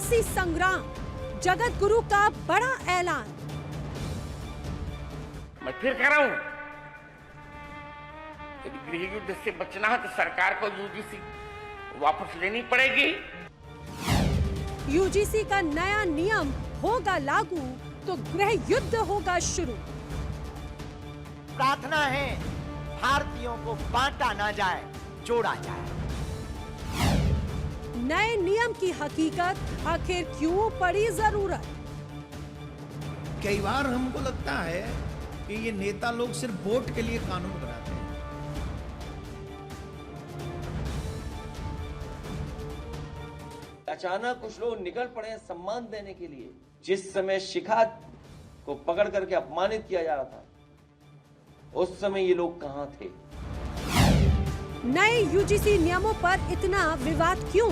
सियासी संग्राम, जगत गुरु का बड़ा ऐलान। मैं फिर कह रहा हूं, यदि गृह युद्ध से बचना है तो सरकार को यूजीसी वापस लेनी पड़ेगी। यूजीसी का नया नियम होगा लागू तो गृह युद्ध होगा शुरू। प्रार्थना है भारतीयों को बांटा ना जाए, जोड़ा जाए। नए नियम की हकीकत आखिर क्यों पड़ी जरूरत? कई बार हमको लगता है कि ये नेता लोग सिर्फ वोट के लिए कानून बनाते हैं। अचानक कुछ लोग निकल पड़े सम्मान देने के लिए। जिस समय शिखा को पकड़ करके अपमानित किया जा रहा था, उस समय ये लोग कहां थे? नए यूजीसी नियमों पर इतना विवाद क्यों?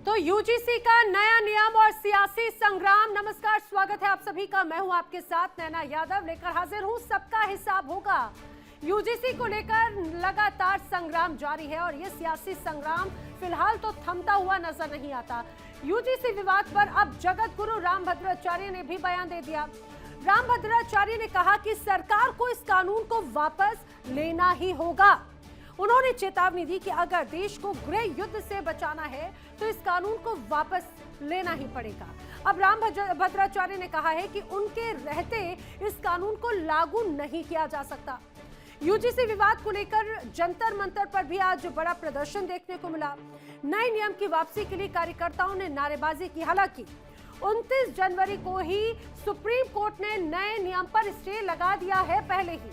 तो यूजीसी का नया नियम और सियासी संग्राम। नमस्कार, स्वागत है आप सभी का। मैं हूं आपके साथ नैना यादव, लेकर हाजिर हूं सबका हिसाब होगा। यूजीसी को लेकर लगातार संग्राम जारी है और ये सियासी संग्राम फिलहाल तो थमता हुआ नजर नहीं आता। यूजीसी विवाद पर अब जगत गुरु रामभद्राचार्य ने भी बयान दे दिया। रामभद्राचार्य ने कहा कि सरकार को इस कानून को वापस लेना ही होगा। उन्होंने चेतावनी दी कि अगर देश को गृह युद्ध से बचाना है तो इस कानून को वापस लेना ही पड़ेगा। अब रामभद्राचार्य ने कहा है कि उनके रहते इस कानून को लागू नहीं किया जा सकता। यूजीसी विवाद को लेकर जंतर मंतर पर भी आज बड़ा प्रदर्शन देखने को मिला। नए नियम की वापसी के लिए कार्यकर्ताओं ने नारेबाजी की। हालांकि 29 जनवरी को ही सुप्रीम कोर्ट ने नए नियम पर स्टे लगा दिया है पहले ही।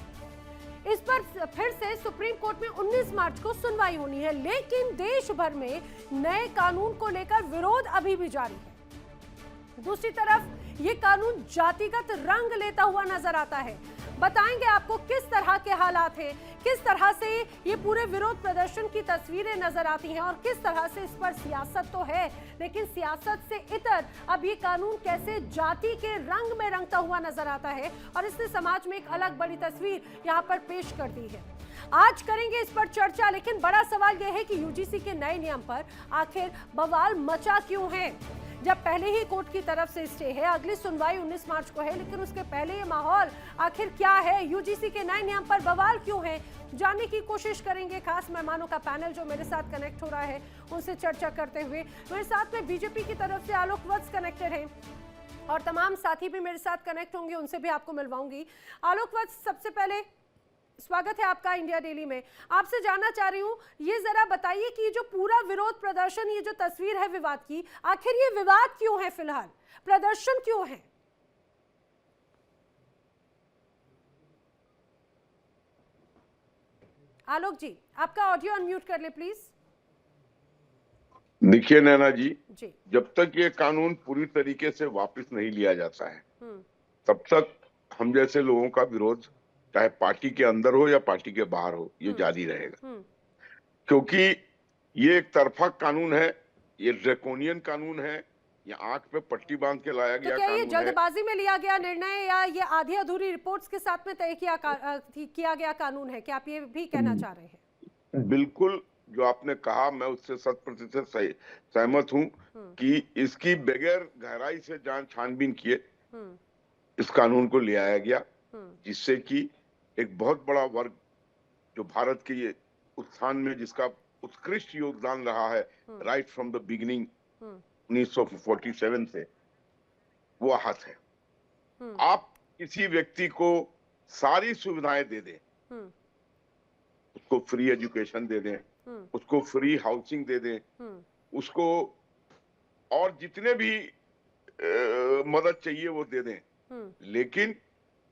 इस पर फिर से सुप्रीम कोर्ट में 19 मार्च को सुनवाई होनी है, लेकिन देश भर में नए कानून को लेकर विरोध अभी भी जारी है। दूसरी तरफ ये कानून जातिगत रंग लेता हुआ नजर आता है। बताएंगे आपको किस तरह के हालात हैं, किस तरह से ये पूरे विरोध प्रदर्शन की तस्वीरें नजर आती हैं और किस तरह से इस पर सियासत तो है, लेकिन सियासत से इतर अब ये कानून कैसे जाति के रंग में रंगता हुआ नजर आता है और इसने समाज में एक अलग बड़ी तस्वीर यहाँ पर पेश कर दी है। आज करेंगे इस पर चर्चा, लेकिन बड़ा सवाल यह है कि यूजीसी के नए नियम पर आखिर बवाल मचा क्यों है, जब पहले ही कोर्ट की तरफ से स्टे है। अगली सुनवाई 19 मार्च को है, लेकिन उसके पहले ये माहौल आखिर क्या है? यूजीसी के नए नियम पर बवाल क्यों है, जानने की कोशिश करेंगे। खास मेहमानों का पैनल जो मेरे साथ कनेक्ट हो रहा है उनसे चर्चा करते हुए। मेरे साथ में बीजेपी की तरफ से आलोक वत्स कनेक्टेड है और तमाम साथी भी मेरे साथ कनेक्ट होंगे, उनसे भी आपको मिलवाऊंगी। आलोक वत्स, सबसे पहले स्वागत है आपका इंडिया डेली में। आपसे जानना चाह रही हूँ, ये जरा बताइए कि जो पूरा विरोध प्रदर्शन, ये जो तस्वीर है विवाद की, आखिर ये विवाद क्यों है? फिलहाल प्रदर्शन क्यों है? आलोक जी, आपका ऑडियो अनम्यूट कर ले प्लीज। देखिए नैना जी, जब तक ये कानून पूरी तरीके से वापस नहीं लिया जाता है तब तक हम जैसे लोगों का विरोध, चाहे पार्टी के अंदर हो या पार्टी के बाहर हो, ये जारी रहेगा। क्योंकि ये एक तरफा कानून है, ये ड्रैकोनियन कानून है, ये आंख पे पट्टी बांध के लाया गया क्या ये कानून जल्दबाजी में लिया गया निर्णय या ये आधी अधूरी रिपोर्ट्स के साथ में तय किया गया कानून है? क्या आप ये भी कहना चाह रहे हैं? बिल्कुल, जो आपने कहा मैं उससे 100% सहमत हूँ कि इसकी बगैर गहराई से छानबीन किए इस कानून को ले आया गया, जिससे कि एक बहुत बड़ा वर्ग जो भारत के ये उत्थान में जिसका उत्कृष्ट योगदान रहा है राइट फ्रॉम द बिगिनिंग 1947 से, वो आहत है। आप किसी व्यक्ति को सारी सुविधाएं दे दें, उसको फ्री एजुकेशन दे दें, उसको फ्री हाउसिंग दे दें, उसको और जितने भी मदद चाहिए वो दे दें, लेकिन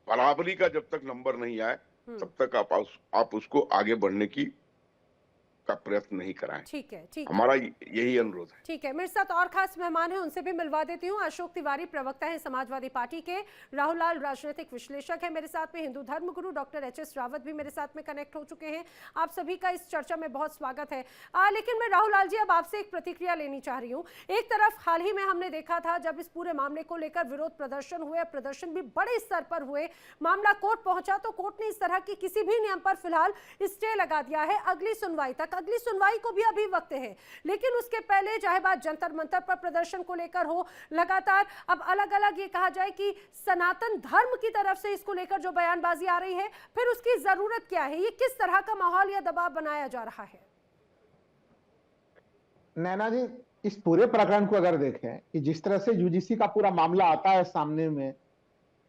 बराबरी का जब तक नंबर नहीं आए तब तक आप उसको आगे बढ़ने की का प्रयत्न नहीं कराएं। ठीक है, ठीक है, हमारा यही अनुरोध है। ठीक है। मेरे साथ और खास मेहमान हैं, उनसे भी मिलवा देती हूँ। अशोक तिवारी प्रवक्ता हैं समाजवादी पार्टी के, राहुल लाल राजनीतिक विश्लेषक हैं मेरे साथ में, हिंदू धर्मगुरु डॉक्टर एच.एस. रावत भी मेरे साथ में कनेक्ट हो चुके हैं। आप सभी का इस चर्चा में बहुत स्वागत है। लेकिन मैं राहुल लाल जी अब आपसे एक प्रतिक्रिया लेनी चाह रही हूँ। एक तरफ हाल ही में हमने देखा था जब इस पूरे मामले को लेकर विरोध प्रदर्शन हुए, प्रदर्शन भी बड़े स्तर पर हुए, मामला कोर्ट पहुंचा तो कोर्ट ने इस तरह की किसी भी नियम पर फिलहाल स्टे लगा दिया है अगली सुनवाई तक। अगली सुनवाई को भी अभी वक्त है, लेकिन उसके पहले चाहे बात जंतर मंतर पर प्रदर्शन को लेकर हो, लगातार अब अलग अलग ये कहा जाए कि सनातन धर्म की तरफ से इसको लेकर जो बयानबाजी आ रही है, फिर उसकी जरूरत क्या है, ये किस तरह का माहौल या दबाव बनाया जा रहा है? नैना जी, इस पूरे प्रकरण को अगर देखें कि जिस तरह से यूजीसी का पूरा मामला आता है सामने में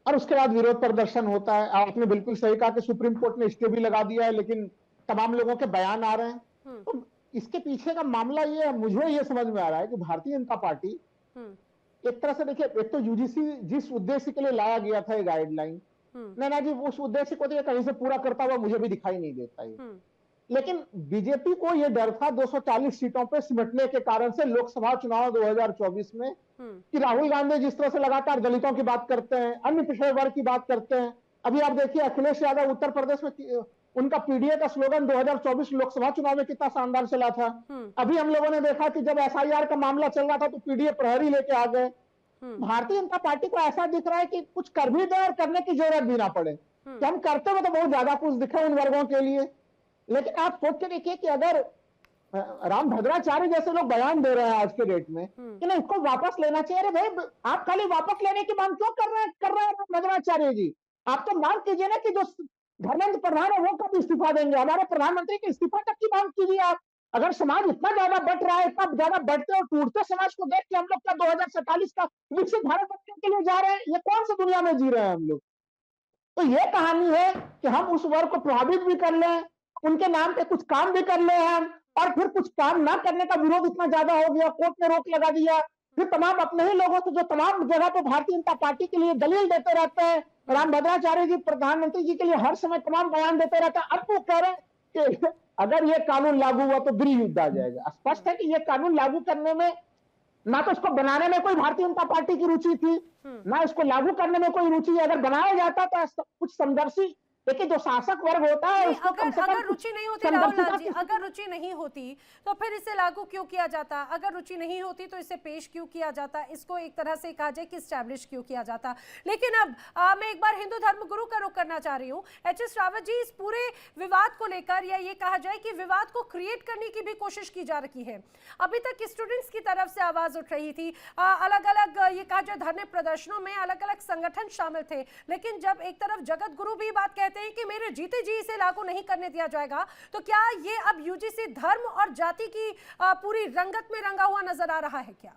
और उसके बाद विरोध प्रदर्शन होता है, आपने बिल्कुल सही कहा कि सुप्रीम कोर्ट ने स्टे भी लगा दिया है, लेकिन तमाम लोगों के बयान आ रहे हैं। तो इसके पीछे का मामला ये, मुझे ये समझ में आ रहा है कि भारतीय जनता पार्टी एक तरह से, देखिए, एक तो यूजीसी जिस उद्देश्य के लिए लाया गया था ये गाइडलाइन, नैना जी, उस उद्देश्य को तो ये कहीं से पूरा करता हुआ मुझे भी दिखाई नहीं देता है। लेकिन बीजेपी को ये डर था 240 सीटों पे सिमटने के कारण से लोकसभा चुनाव 2024 में कि राहुल गांधी जिस तरह से लगातार दलितों की बात करते हैं, अन्य पिछड़े वर्ग की बात करते हैं। अभी आप देखिए अखिलेश यादव उत्तर प्रदेश में उनका पीडीए का स्लोगन 2024 लोकसभा चुनाव में कितना शानदार चला था। अभी हम लोगों ने देखा कि जब एसआईआर का मामला चल रहा था तो पीडीए प्रहरी लेके आ गए। भारतीय जनता पार्टी को ऐसा दिख रहा है कि कुछ कर भी दे और करने की जरूरत भी ना पड़े, कि हम करते हुए तो बहुत ज्यादा कुछ दिखे उन वर्गों के लिए। लेकिन आप सोच के देखिए कि अगर राम भद्राचार्य जैसे लोग बयान दे रहे हैं आज के डेट में कि नहीं, इसको वापस लेना चाहिए। अरे भाई, आप खाली वापस लेने की मांग क्यों कर रहे हैं राम भद्राचार्य जी? आप तो मांग कीजिए ना कि जो धर्मेंद्र प्रधान है वो कब इस्तीफा देंगे, हमारे प्रधानमंत्री के इस्तीफा तक की मांग कीजिए आप। अगर समाज इतना ज्यादा बट रहा है, इतना ज्यादा बढ़ते और टूटते समाज को देख के हम लोग क्या 2047 का विकसित भारत बनने के लिए जा रहे हैं? ये कौन सी दुनिया में जी रहे हैं हम लोग? तो ये कहानी है कि हम उस वर्ग को प्रभावित भी कर लें, उनके नाम पे कुछ काम भी कर ले हम, और फिर कुछ काम ना करने का विरोध इतना ज्यादा हो गया, कोर्ट ने रोक लगा दिया। फिर तमाम अपने ही लोगों से जो तमाम जगह पे भारतीय जनता पार्टी के लिए दलील देते रहते हैं, राम भद्राचार्य जी प्रधानमंत्री जी के लिए हर समय तमाम बयान देते रहते हैं, अब वो कह रहे हैं कि अगर ये कानून लागू हुआ तो गृह युद्ध आ जाएगा। स्पष्ट है कि ये कानून लागू करने में, ना तो इसको बनाने में कोई भारतीय जनता पार्टी की रुचि थी, ना इसको लागू करने में कोई रुचि है। अगर बनाया जाता तो कुछ समदर्शी, देखिए जो शासक वर्ग होता है उसको कम से कम अगर रुचि नहीं होती राहुल लाल जी, अगर रुचि नहीं होती तो फिर इसे लागू क्यों किया जाता? अगर रुचि नहीं होती तो इसे पेश क्यों किया जाता? इसको एक तरह से कहा जाए कि एस्टैब्लिश क्यों किया जाता? लेकिन अब मैं एक बार हिंदू धर्म गुरु का रुख करना चाह रही हूँ। एच.एस. रावत जी, इस पूरे विवाद को लेकर, या ये कहा जाए कि विवाद को क्रिएट करने की भी कोशिश की जा रही है। अभी तक स्टूडेंट्स की तरफ से आवाज उठ रही थी, अलग अलग ये कहा जाए धरने प्रदर्शनों में अलग अलग संगठन शामिल थे, लेकिन जब एक तरफ जगत गुरु भी बात कहते हैं कि मेरे जीते जी इसे लागू नहीं करने दिया जाएगा, तो क्या ये अब यूजीसी धर्म और जाति की पूरी रंगत में रंगा हुआ नजर आ रहा है क्या?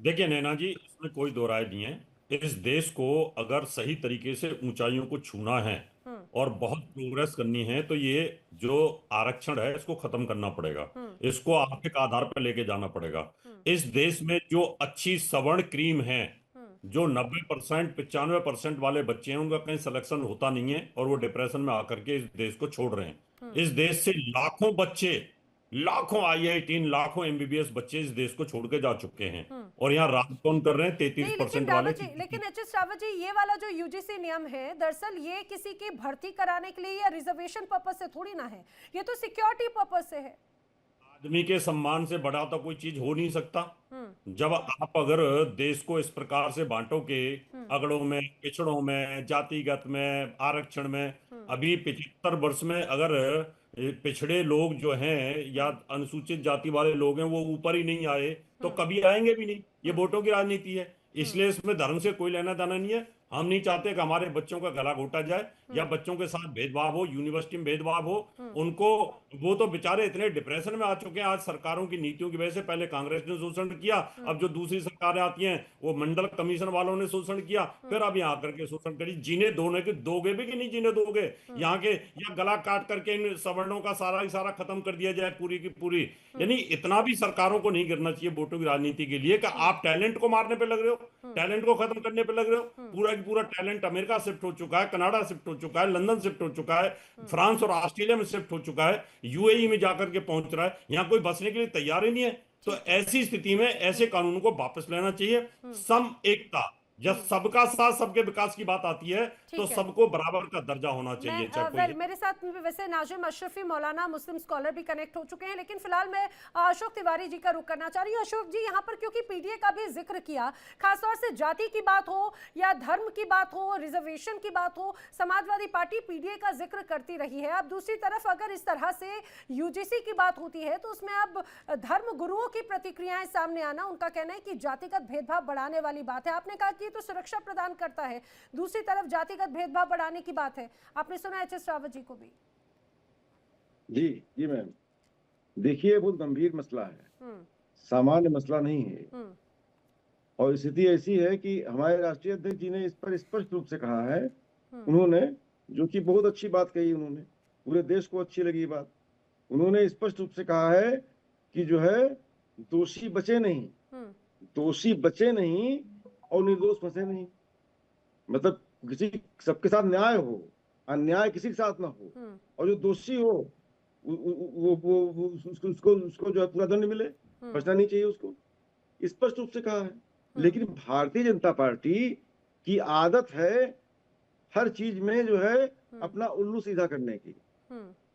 देखिए नैना जी, इसमें कोई दो राय नहीं है। इस देश को अगर सही तरीके से ऊंचाइयों को छूना है और बहुत प्रोग्रेस करनी है तो ये जो आरक्षण है इसको खत्म करना पड़ेगा, इसको आर्थिक आधार पर लेके जाना पड़ेगा। इस देश में जो अच्छी सवर्ण क्रीम है, जो 90% 95% वाले बच्चे हैं, उनका कहीं सिलेक्शन होता नहीं है और वो डिप्रेशन में आकर के इस देश को छोड़ रहे हैं। इस देश से लाखों बच्चे, लाखों IIT, लाखों MBBS बच्चे इस देश को छोड़ के जा चुके हैं और यहाँ राज कौन कर रहे हैं? 33% वाले। लेकिन एच.एस. रावत जी, ये वाला जो यूजीसी नियम है, दरअसल ये किसी की भर्ती कराने के लिए या रिजर्वेशन पर्पस से थोड़ी ना है, ये तो सिक्योरिटी पर्पस से है। आदमी के सम्मान से बड़ा तो कोई चीज हो नहीं सकता। जब आप अगर देश को इस प्रकार से बांटो के अगड़ों में, पिछड़ों में, जातिगत में, आरक्षण में, अभी 75 वर्ष में अगर पिछड़े लोग जो हैं या अनुसूचित जाति वाले लोग हैं वो ऊपर ही नहीं आए तो कभी आएंगे भी नहीं। ये वोटों की राजनीति है, इसलिए इसमें धर्म से कोई लेना देना नहीं है। हम नहीं चाहते कि हमारे बच्चों का गला घोटा जाए या बच्चों के साथ भेदभाव हो, यूनिवर्सिटी में भेदभाव हो। उनको, वो तो बेचारे इतने डिप्रेशन में आ चुके हैं आज सरकारों की नीतियों की वजह से। पहले कांग्रेस ने शोषण किया, अब जो दूसरी सरकारें आती हैं वो मंडल कमीशन वालों ने शोषण किया, फिर अब यहाँ करके शोषण करी। जीने दोगे भी कि नहीं जीने दोगे यहाँ के, या गला काट करके इन सवर्णों का सारा ही सारा खत्म कर दिया जाए पूरी की पूरी। यानी इतना भी सरकारों को नहीं गिरना चाहिए वोटों की राजनीति के लिए कि आप टैलेंट को मारने पे लग रहे हो, टैलेंट को खत्म करने पे लग रहे हो। पूरा की पूरा टैलेंट अमेरिका शिफ्ट हो चुका है, कनाडा शिफ्ट हो चुका है, लंदन शिफ्ट हो चुका है, फ्रांस और ऑस्ट्रेलिया में शिफ्ट हो चुका है, यूएई में जाकर के पहुंच रहा है, यहाँ कोई बसने के लिए तैयार ही नहीं है। तो ऐसी स्थिति में ऐसे कानूनों को वापस लेना चाहिए। सम एकता, जब सबका साथ सबके विकास की बात आती है तो है। सबको बराबर का दर्जा होना चाहिए। चाहे कोई मेरे साथ वैसे नाजिम अशरफी मौलाना मुस्लिम स्कॉलर भी कनेक्ट हो चुके हैं, लेकिन फिलहाल मैं अशोक तिवारी जी का रुख करना चाह रही हूँ। अशोक जी, यहाँ पर क्योंकि पीडीए का भी जिक्र किया, खासतौर से जाति की बात हो या धर्म की बात हो, रिजर्वेशन की बात हो, समाजवादी पार्टी पीडीए का जिक्र करती रही है। अब दूसरी तरफ अगर इस तरह से यूजीसी की बात होती है तो उसमें अब धर्म गुरुओं की प्रतिक्रियाएं सामने आना, उनका कहना है कि जातिगत भेदभाव बढ़ाने वाली बात है। आपने कहा कि ये तो सुरक्षा प्रदान करता है, दूसरी तरफ जातिगत भेदभाव बढ़ाने की बात है। आपने सुना एच.एस. रावत जी को भी? जी मैम, देखिए बहुत गंभीर मसला है, सामान्य मसला नहीं है। और स्थिति ऐसी है कि हमारे राष्ट्रीय अध्यक्ष जी ने इस पर स्पष्ट रूप से कहा है, उन्होंने, जो कि बहुत अच्छी बात कही, उन्होंने पूरे देश को अच्छी लगी बात। उन्होंने स्पष्ट रूप से कहा है कि जो है दोषी बचे नहीं, दोषी बचे नहीं और निर्दोष फंसे नहीं। मतलब किसी, सबके साथ न्याय हो, अन्याय किसी के साथ ना हो, और जो दोषी हो वो उसको जो है पूरा दंड मिले, बचना नहीं चाहिए उसको, स्पष्ट रूप से कहा है। लेकिन भारतीय जनता पार्टी की आदत है हर चीज में जो है अपना उल्लू सीधा करने की।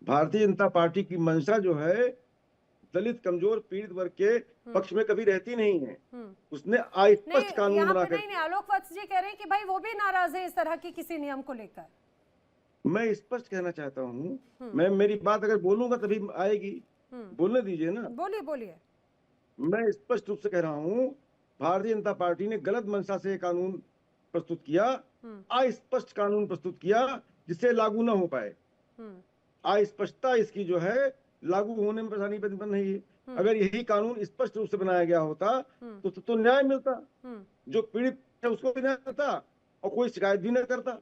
भारतीय जनता पार्टी की मंशा जो है दलित, कमजोर, पीड़ित वर्ग के पक्ष में कभी रहती नहीं है। उसने अस्पष्ट कानून बनाकर, नहीं, आलोक वत्स जी कह रहे हैं कि भाई वो भी नाराज है इस तरह की किसी नियम को लेकर। मैं स्पष्ट कहना चाहता हूँ, मैं मेरी बात अगर बोलूंगा तभी आएगी, बोलने दीजिए ना। बोलिए। मैं स्पष्ट रूप से कह रहा हूँ, भारतीय जनता पार्टी ने गलत मंशा से कानून प्रस्तुत किया, अस्पष्ट कानून प्रस्तुत किया जिससे लागू न हो पाए। अस्पष्टता इसकी जो है लागू होने में परेशानी बन रही है। अगर यही कानून स्पष्ट रूप से बनाया गया होता तो न्याय मिलता, जो पीड़ित है उसको भी न्याय मिलता और कोई शिकायत भी न करता।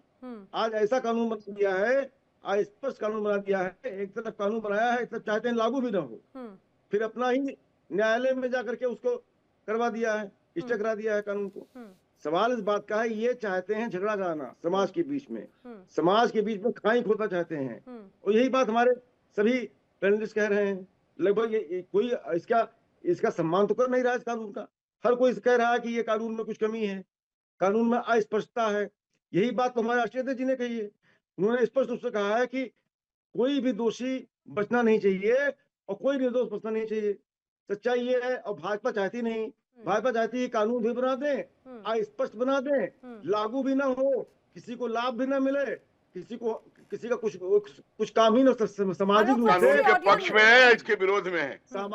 आज ऐसा कानून बना दिया है, अस्पष्ट कानून बना दिया है, एक तरफ कानून बनाया है, एक तरफ चाहते हैं लागू भी ना हो, फिर अपना ही न्यायालय में जाकर के उसको करवा दिया है, स्टे करा दिया है कानून को। सवाल इस बात का है, ये चाहते हैं झगड़ा कराना समाज के बीच में, समाज के बीच में खाई खोदना चाहते हैं, और यही बात हमारे सभी पैनलिस्ट कह रहे हैं। लगभग कोई इसका सम्मान तो कर नहीं रहा इस कानून का। हर कोई कह रहा है कि ये कानून में कुछ कमी है, कानून में अस्पष्टता है। यही बात तो हमारे राष्ट्रीय अध्यक्ष जी ने कही है। उन्होंने स्पष्ट रूप से कहा है कि कोई भी दोषी बचना नहीं चाहिए और कोई निर्दोष बचना नहीं चाहिए। सच्चाई ये है, और भाजपा चाहती नहीं, भाजपा चाहती है कानून भी बना दें, अस्पष्ट बना दें, लागू भी ना हो, किसी को लाभ भी ना मिले, किसी का कुछ काम ही ना सामाजिक रूप से कानून के पक्ष में है, इसके विरोध में है।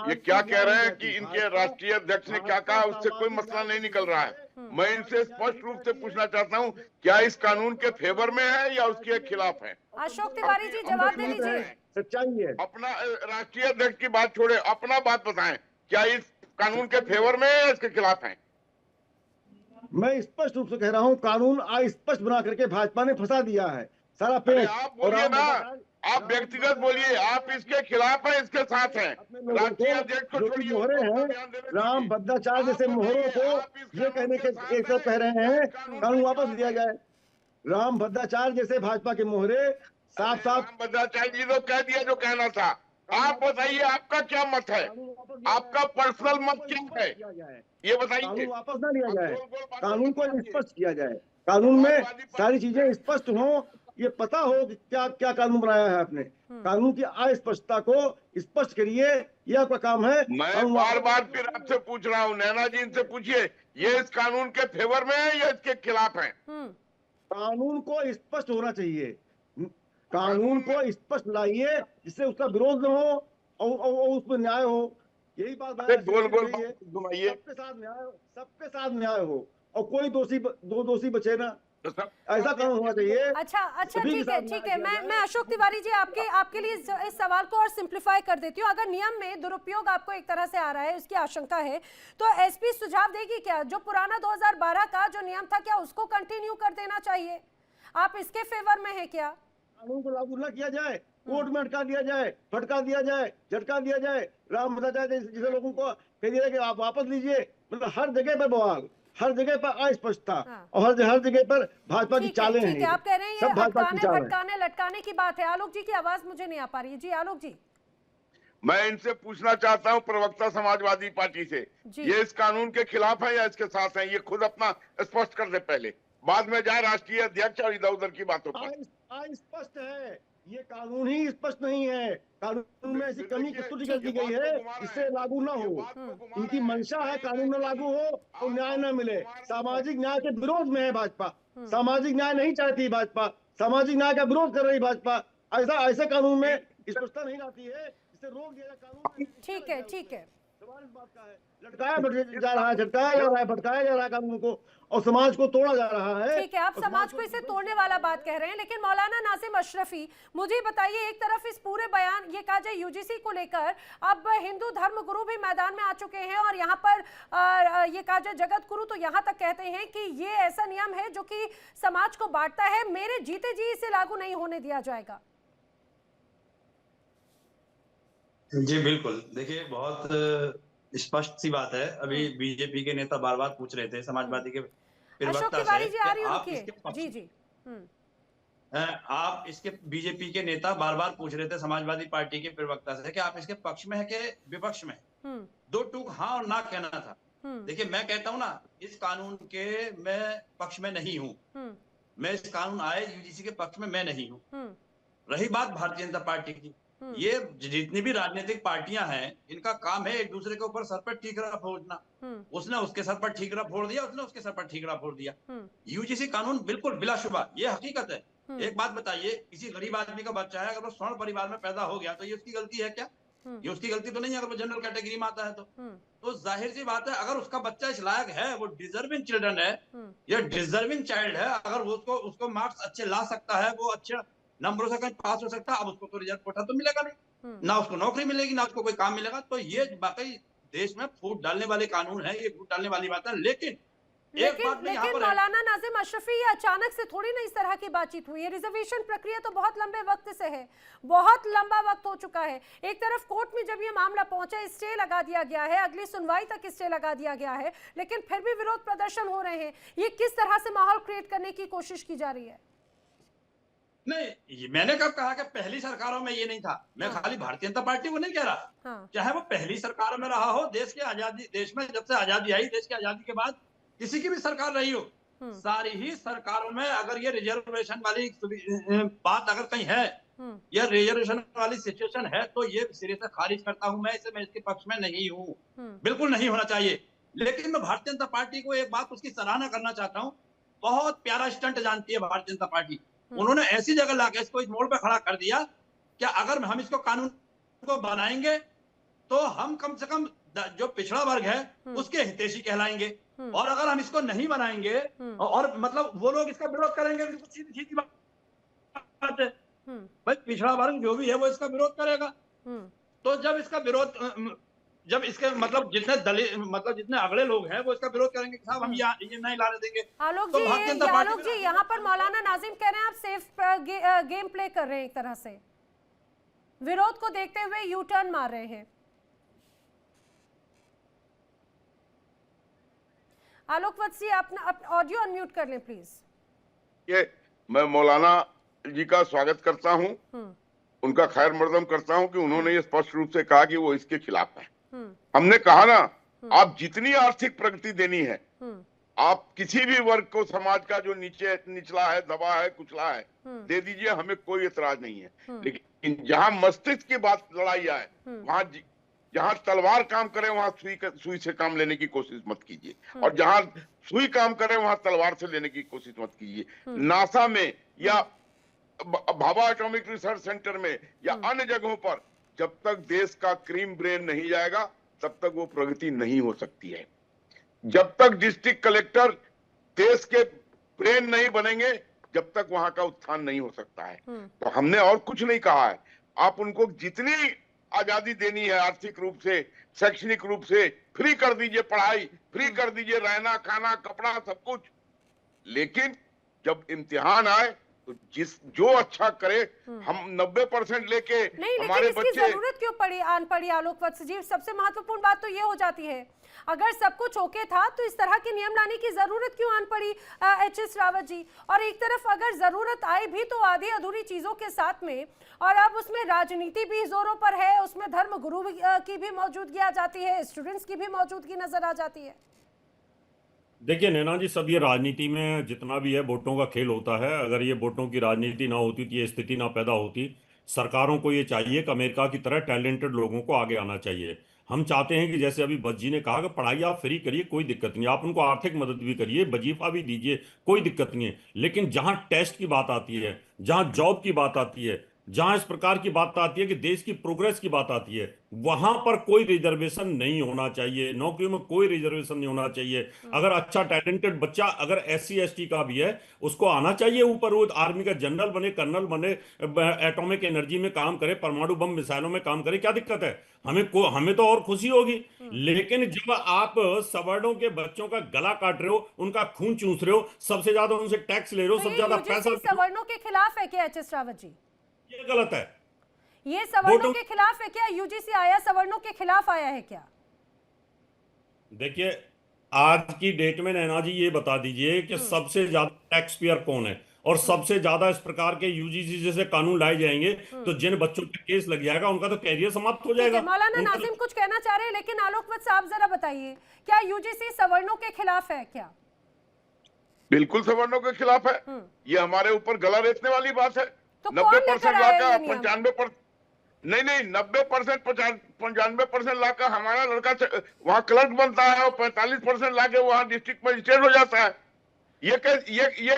ये क्या कह रहे हैं कि इनके राष्ट्रीय अध्यक्ष ने क्या कहा, उससे कोई मसला नहीं निकल रहा है। मैं इनसे स्पष्ट रूप से पूछना चाहता हूँ, क्या इस कानून के फेवर में है या उसके खिलाफ है? अशोक तिवारी जी जवाब दे दीजिए। सच्चाई है। अपना राष्ट्रीय अध्यक्ष की बात छोड़े, अपना बात बताएं, क्या इस कानून के फेवर में है या इसके खिलाफ है? मैं स्पष्ट रूप से कह रहा हूँ, कानून अस्पष्ट बना करके भाजपा ने फंसा दिया है सारा पेश। आप बोलिए ना, आप व्यक्तिगत बोलिए, आप इसके खिलाफ हैं, इसके साथ हैं। राष्ट्रीय अध्यक्ष को छोड़िए, मोहरे हैं, राम भद्राचार्य जैसे मोहरों को ये कहने के एक तो कह रहे हैं कानून वापस लिया जाए। राम भद्राचार्य जैसे भाजपा के मोहरे साफ भद्राचार्य जी तो कह दिया जो कहना था। आप बताइए, आपका क्या मत है, आपका पर्सनल मत क्या है, ये बताइए। कानून वापस ना लिया जाए, कानून को स्पष्ट किया जाए, कानून में सारी चीजें स्पष्ट हो, ये पता हो कि क्या क्या कानून बनाया है आपने। कानून की अस्पष्टता को स्पष्ट करिए, ये आपका काम है। मैं बार बार फिर आपसे पूछ रहा हूँ, नैना जी इनसे पूछिए, ये इस कानून के फेवर में है या इसके खिलाफ है? कानून को स्पष्ट होना चाहिए, कानून को स्पष्ट लाइए जिससे उसका विरोध न हो और उसमें न्याय हो। यही बात गोल गोल घुमाइए, सबके साथ न्याय हो और कोई दोषी बचे ना, ऐसा कानून होना चाहिए। अच्छा ठीक है। मैं अशोक तिवारी जी आपके लिए इस सवाल को और सिंप्लीफाई कर देती हूँ। अगर नियम में दुरुपयोग आपको एक तरह से आ रहा है, उसकी आशंका है, तो एसपी सुझाव देगी क्या, जो पुराना 2012 का जो नियम था, क्या उसको कंटिन्यू कर देना चाहिए? आप इसके फेवर में है क्या? कानून को लागू न किया जाए, कोर्ट में अटका दिया जाए, फटका दिया जाए, झटका दिया जाए, राम भद्राचार्य जैसे लोगों को कह दिया कि आप वापस लीजिए। मतलब हर जगह पे बवाल, हर जगह पर अस्पष्ट था। हाँ। और हर जगह पर भाजपा की ठीक है, चालें ठीक है, हैं, आप कह रहे हैं ये सब भाजपा की हटकाने चाल है। भटकाने लटकाने की बात है। आलोक जी की आवाज मुझे नहीं आ पा रही है। जी आलोक जी। मैं इनसे पूछना चाहता हूं, प्रवक्ता समाजवादी पार्टी से, जी। ये इस कानून के खिलाफ है या इसके साथ है? ये खुद अपना स्पष्ट कर दे पहले, बाद में जाए राष्ट्रीय अध्यक्ष और इधर उधर की बातों पर। अस्पष्ट है, ये कानून ही स्पष्ट नहीं है। कानून में ऐसी कमी कस्तूरी कर दी गई है जिससे लागू न हो। इनकी मंशा है कानून न लागू हो तो न्याय न मिले। सामाजिक न्याय के विरोध में है भाजपा। सामाजिक न्याय नहीं चाहती भाजपा, सामाजिक न्याय का विरोध कर रही भाजपा। ऐसे कानून में स्पष्टता नहीं लाती है, इसे रोक दिया जाए कानून में। ठीक है, ठीक है। सवाल इस बात का है, लटकाया जा रहा है, झटकाया जा रहा है, भटकाया जा रहा है कानून को, और समाज को तोड़ा जा रहा है। ठीक है, आप समाज को इसे तोड़ने वाला बात कह रहे हैं, लेकिन मौलाना नाजिम अशरफी, मुझे बताइए, एक तरफ इस पूरे बयान ये कहा जाए यूजीसी को लेकर अब हिंदू धर्म गुरु भी मैदान में आ चुके हैं और यहाँ पर ये कहा जाए जगत गुरु तो यहाँ तक कहते हैं कि ये ऐसा नियम है जो कि समाज को बांटता है, मेरे जीते जी इसे लागू नहीं होने दिया जाएगा। जी बिल्कुल, देखिए बहुत स्पष्ट सी बात है। अभी बीजेपी के नेता बार बार पूछ रहे थे समाजवादी के प्रवक्ता से कि आप इसके पक्ष, जी जी आप इसके बीजेपी के नेता बार बार पूछ रहे थे समाजवादी पार्टी के प्रवक्ता से कि आप इसके पक्ष में है कि विपक्ष में? दो टूक हाँ और ना कहना था। देखिए मैं कहता हूँ ना, इस कानून के मैं पक्ष में नहीं हूँ। मैं इस कानून आए यूजीसी के पक्ष में मैं नहीं हूँ। रही बात भारतीय जनता पार्टी की, ये जितनी भी राजनीतिक पार्टियां हैं, इनका काम है एक दूसरे के ऊपर सर पर ठीकरा फोड़ना। उसने उसके सर पर ठीकरा फोड़ दिया, उसने उसके सर पर ठीकरा फोड़ दिया। यूजीसी कानून बिल्कुल बिलाशुबा, ये हकीकत है। एक बात बताइए, किसी गरीब आदमी का बच्चा है, अगर वो स्वर्ण परिवार में पैदा हो गया तो ये उसकी गलती है क्या? ये उसकी गलती तो नहीं है अगर वो जनरल कैटेगरी में आता है तो जाहिर सी बात है, अगर उसका बच्चा इस लायक है, वो डिजर्विंग चिल्ड्रन है, ये डिजर्विंग चाइल्ड है, अगर वो उसको मार्क्स अच्छे ला सकता है, वो अच्छे नंबरों से कहीं पास हो सकता है, अब उसको तो रिजल्ट कोटा तो मिलेगा नहीं, ना उसको नौकरी मिलेगी, ना उसको कोई काम मिलेगा। तो ये वाकई देश में फूट डालने वाले कानून है, ये फूट डालने वाली बात है। लेकिन मौलाना नाजिम अशरफी, ये अचानक से थोड़ी ना इस तरह की बातचीत हुई है। रिजर्वेशन प्रक्रिया तो बहुत लंबे वक्त से है, बहुत लंबा वक्त हो चुका है। एक तरफ कोर्ट में जब ये मामला पहुंचा, स्टे लगा दिया गया है, अगली सुनवाई तक स्टे लगा दिया गया है, लेकिन फिर भी विरोध प्रदर्शन हो रहे हैं। ये किस तरह से माहौल क्रिएट करने की कोशिश की जा रही है? नहीं, मैंने कब कहा कि पहली सरकारों में ये नहीं था। मैं खाली भारतीय जनता पार्टी को नहीं कह रहा, चाहे वो पहली सरकार में रहा हो, देश में जब से आजादी आई, देश की आजादी के बाद किसी की भी सरकार रही हो, सारी ही सरकारों में अगर ये रिजर्वेशन वाली बात अगर कहीं है, या रिजर्वेशन वाली सिचुएशन है, तो ये सिरे से खारिज करता हूं। मैं इसके पक्ष में नहीं हूं, बिल्कुल नहीं होना चाहिए। लेकिन मैं भारतीय जनता पार्टी को एक बात उसकी सराहना करना चाहता हूँ। बहुत प्यारा स्टंट जानती है भारतीय जनता पार्टी। उन्होंने ऐसी जगह लाके इसको इस मोड़ पे खड़ा कर दिया कि अगर हम इसको कानून को बनाएंगे तो हम कम से कम जो पिछड़ा वर्ग है उसके हितैषी कहलाएंगे, और अगर हम इसको नहीं बनाएंगे और मतलब वो लोग इसका विरोध करेंगे, सीधी बात है भाई, पिछड़ा वर्ग जो भी है वो इसका विरोध करेगा। तो जब इसका विरोध, जब इसके मतलब जितने अगले लोग हैं वो इसका विरोध करेंगे, साहब हम ये नहीं लाने देंगे। आलोक तो जी, यहाँ पर मौलाना नाजिम कह रहे हैं आप सेफ गेम प्ले कर रहे हैं, एक तरह से विरोध को देखते हुए यू टर्न मार रहे हैं। आलोक वत्सी, अपना ऑडियो अनम्यूट कर लें प्लीज। ये मैं मौलाना जी का स्वागत करता हूं, उनका खैर मकदम करता हूं कि उन्होंने ये स्पष्ट रूप से कहा कि वो इसके खिलाफ है। हमने कहा ना, आप जितनी आर्थिक प्रगति देनी है, आप किसी भी वर्ग को, समाज का जो निचला है, दबा है, कुचला है, दे दीजिए, हमें कोई एतराज नहीं है। लेकिन जहां मस्तिष्क की बात लड़ाई आए, वहां जहां तलवार काम करे वहां सुई से काम लेने की कोशिश मत कीजिए, और जहां सुई काम करे वहां तलवार से लेने की कोशिश मत कीजिए। नासा में या भाभा एटॉमिक रिसर्च सेंटर में या अन्य जगहों पर जब तक देश का क्रीम ब्रेन नहीं जाएगा तब तक वो प्रगति नहीं हो सकती है। जब तक डिस्ट्रिक्ट कलेक्टर देश के ब्रेन नहीं बनेंगे, जब तक वहां का उत्थान नहीं हो सकता है। तो हमने और कुछ नहीं कहा है, आप उनको जितनी आजादी देनी है, आर्थिक रूप से, शैक्षणिक रूप से, फ्री कर दीजिए, पढ़ाई फ्री कर दीजिए, रहना, खाना, कपड़ा, सब कुछ। लेकिन जब इम्तिहान आए तो जो अच्छा करे, हम 90% लेके नहीं, हमारे लेकिन इसकी बच्चे। जरूरत क्यों पड़ी आलोक वत्स जी? सबसे महत्वपूर्ण बात तो ये हो जाती है, अगर सब कुछ ओके था तो इस तरह के नियम लाने की जरूरत क्यों आन पड़ी एच.एस. रावत जी? और एक तरफ अगर जरूरत आई भी तो आधी अधूरी चीजों के साथ में, और अब उसमें राजनीति भी जोरों पर है, उसमें धर्म गुरु की भी मौजूदगी आ जाती है, स्टूडेंट्स की भी मौजूदगी नजर आ जाती है। देखिए नैना जी, सब ये राजनीति में जितना भी है वोटों का खेल होता है। अगर ये वोटों की राजनीति ना होती तो ये स्थिति ना पैदा होती। सरकारों को ये चाहिए कि अमेरिका की तरह टैलेंटेड लोगों को आगे आना चाहिए। हम चाहते हैं कि जैसे अभी बज्जी ने कहा कि पढ़ाई आप फ्री करिए, कोई दिक्कत नहीं, आप उनको आर्थिक मदद भी करिए, वजीफा भी दीजिए, कोई दिक्कत नहीं है। लेकिन जहां टेस्ट की बात आती है, जहां जॉब की बात आती है, जहां इस प्रकार की बात आती है कि देश की प्रोग्रेस की बात आती है, वहां पर कोई रिजर्वेशन नहीं होना चाहिए। नौकरियों में कोई रिजर्वेशन नहीं होना चाहिए। अगर अच्छा टैलेंटेड बच्चा अगर SC ST का भी है, उसको आना चाहिए ऊपर, वो आर्मी का जनरल बने, कर्नल बने, एटॉमिक एनर्जी में काम करे, परमाणु बम मिसाइलों में काम करे, क्या दिक्कत है? हमें तो और खुशी होगी। लेकिन जब आप सवर्णों के बच्चों का गला काट रहे हो, उनका खून चूस रहे हो, सबसे ज्यादा उनसे टैक्स ले रहे हो, तो सबसे ज्यादा पैसा सवर्णों के खिलाफ है क्या एच.एस. रावत जी? ये गलत है। ये सवर्णों के खिलाफ है क्या? यूजीसी आया सवर्णों के खिलाफ आया है क्या? देखिए आज की डेट में नैना जी ये बता दीजिए कि सबसे ज्यादा टैक्स पेयर कौन है, और सबसे ज्यादा इस प्रकार के UGC जैसे कानून लाए जाएंगे तो जिन बच्चों पे केस लग जाएगा उनका तो कैरियर समाप्त हो जाएगा। मौलाना नाजिम कुछ कहना चाह रहे हैं, लेकिन आलोक वत्स आप जरा बताइए, क्या यूजीसी सवर्णों के खिलाफ है क्या? बिल्कुल सवर्णों के खिलाफ है। ये हमारे ऊपर गला रेतने वाली बात है। तो 90% लाकर 95%, नहीं 90% 95% लाकर हमारा लड़का वहाँ क्लर्क बनता है, और 45% लाके वहाँ डिस्ट्रिक्ट मजिस्ट्रेट हो जाता है। ये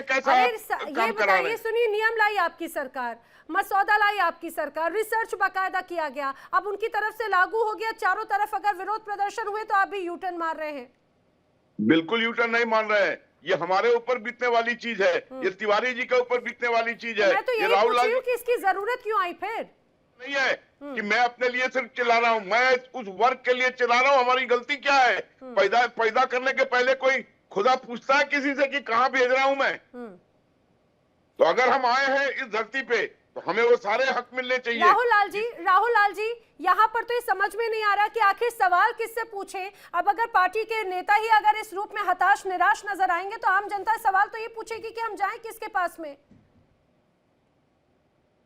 कैसा काम करा रहे हैं? सुनिए, नियम लाई आपकी सरकार, मसौदा लाई आपकी सरकार, रिसर्च बाकायदा किया गया, अब उनकी तरफ से लागू हो गया, चारों तरफ अगर विरोध प्रदर्शन हुए तो आप भी यूटर्न मार रहे हैं। बिल्कुल यूटर्न नहीं मान रहे हैं। ये हमारे ऊपर बीतने वाली चीज है, ये तिवारी जी के ऊपर बीतने वाली चीज है। मैं तो ये यही राहुल पूछ रही हूं कि इसकी जरूरत क्यों आई फिर? नहीं है कि मैं अपने लिए सिर्फ चिल्ला रहा हूँ, मैं उस वर्ग के लिए चिल्ला रहा हूँ। हमारी गलती क्या है? पैदा करने के पहले कोई खुदा पूछता है किसी से कि कहाँ भेज रहा हूं मैं? तो अगर हम आए हैं इस धरती पे तो हमें वो सारे हक मिलने चाहिए। राहुल लाल जी, यहाँ पर तो ये समझ में नहीं आ रहा कि आखिर सवाल किससे पूछे। अब अगर पार्टी के नेता ही अगर इस रूप में हताश निराश नजर आएंगे तो आम जनता सवाल तो ये पूछेगी कि हम जाएं किसके पास में?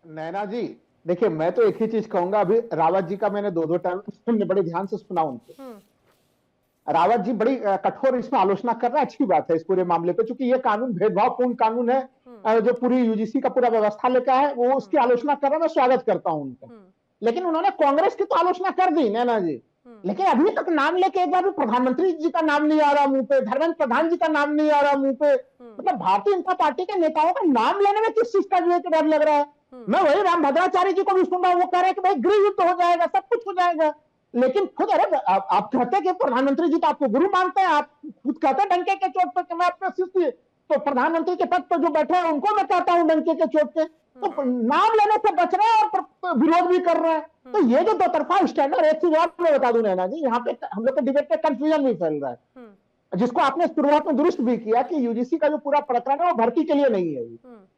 नैना जी देखिए, मैं तो एक ही चीज कहूंगा, अभी रावत जी का मैंने 2-2 टाइम बड़े ध्यान से सुना उनको। रावत जी बड़ी कठोर इसमें आलोचना कर रहे हैं, अच्छी बात है इस पूरे मामले पे, क्योंकि ये कानून भेदभावपूर्ण कानून है जो पूरी यूजीसी का पूरा व्यवस्था लेकर है, वो उसकी आलोचना कर रहे हैं, मैं स्वागत करता हूं उनका। लेकिन उन्होंने कांग्रेस की तो आलोचना कर दी नैना जी, लेकिन अभी तक नाम लेके एक बार भी प्रधानमंत्री जी का नाम नहीं आ रहा मुंह पे, धर्मेंद्र प्रधान जी का नाम नहीं आ रहा मुंह पे। मतलब भारतीय जनता पार्टी के नेताओं का नाम लेने में किस चीज का जो है डर लग रहा है? मैं वही राम भद्राचार्य जी को भी सुन रहा हूँ, वो कह रहे हैं कि भाई गृह युद्ध हो जाएगा, सब कुछ हो जाएगा। लेकिन खुद अरे आप कहते हैं कि प्रधानमंत्री जी तो आपको गुरु मानते हैं, आप खुद कहते हैं डंके के चोट पर कि मैं अपने शिष्य, तो प्रधानमंत्री के पद पर जो बैठे हैं उनको मैं कहता हूं डंके के चोट पे, तो नाम लेने से बच रहे हैं और विरोध भी कर रहे हैं। तो ये जो दो तरफा स्टैंड है, एक चीज और मैं बता दूं नैना जी, यहाँ पे हम लोग के डिबेट पे कंफ्यूजन भी फैल रहा है, जिसको आपने शुरुआत में दुरुस्त भी किया कि यूजीसी का जो पूरा प्रकरण है वो भर्ती के लिए नहीं है,